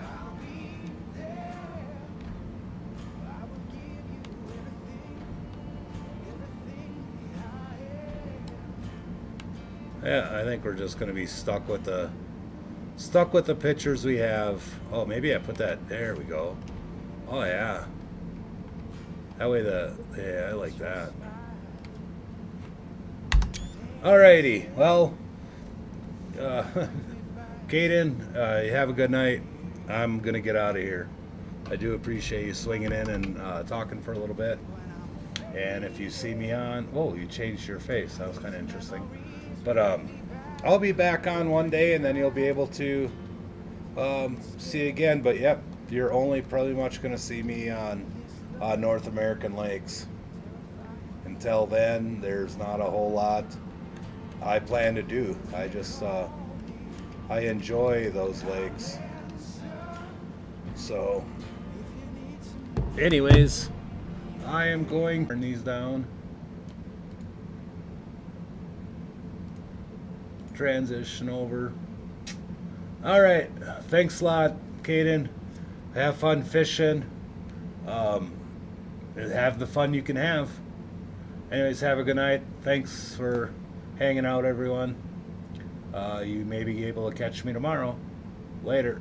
[SPEAKER 1] I'll be there. I will give you everything I am.
[SPEAKER 2] Yeah, I think we're just gonna be stuck with the pictures we have. Oh, maybe I put that. There we go. Oh yeah. That way yeah, I like that. Alrighty. Well, uh, Caden, you have a good night. I'm gonna get out of here. I do appreciate you swinging in and talking for a little bit. And if you see me on, oh, you changed your face. That was kind of interesting. But I'll be back on one day, and then you'll be able to see again. But yep, you're only pretty much gonna see me on North American lakes. Until then, there's not a whole lot I plan to do. I just I enjoy those lakes. So, anyways, I am going to turn these down. Transition over. All right. Thanks a lot, Caden. Have fun fishing. Have the fun you can have. Anyways, have a good night. Thanks for hanging out, everyone. You may be able to catch me tomorrow. Later.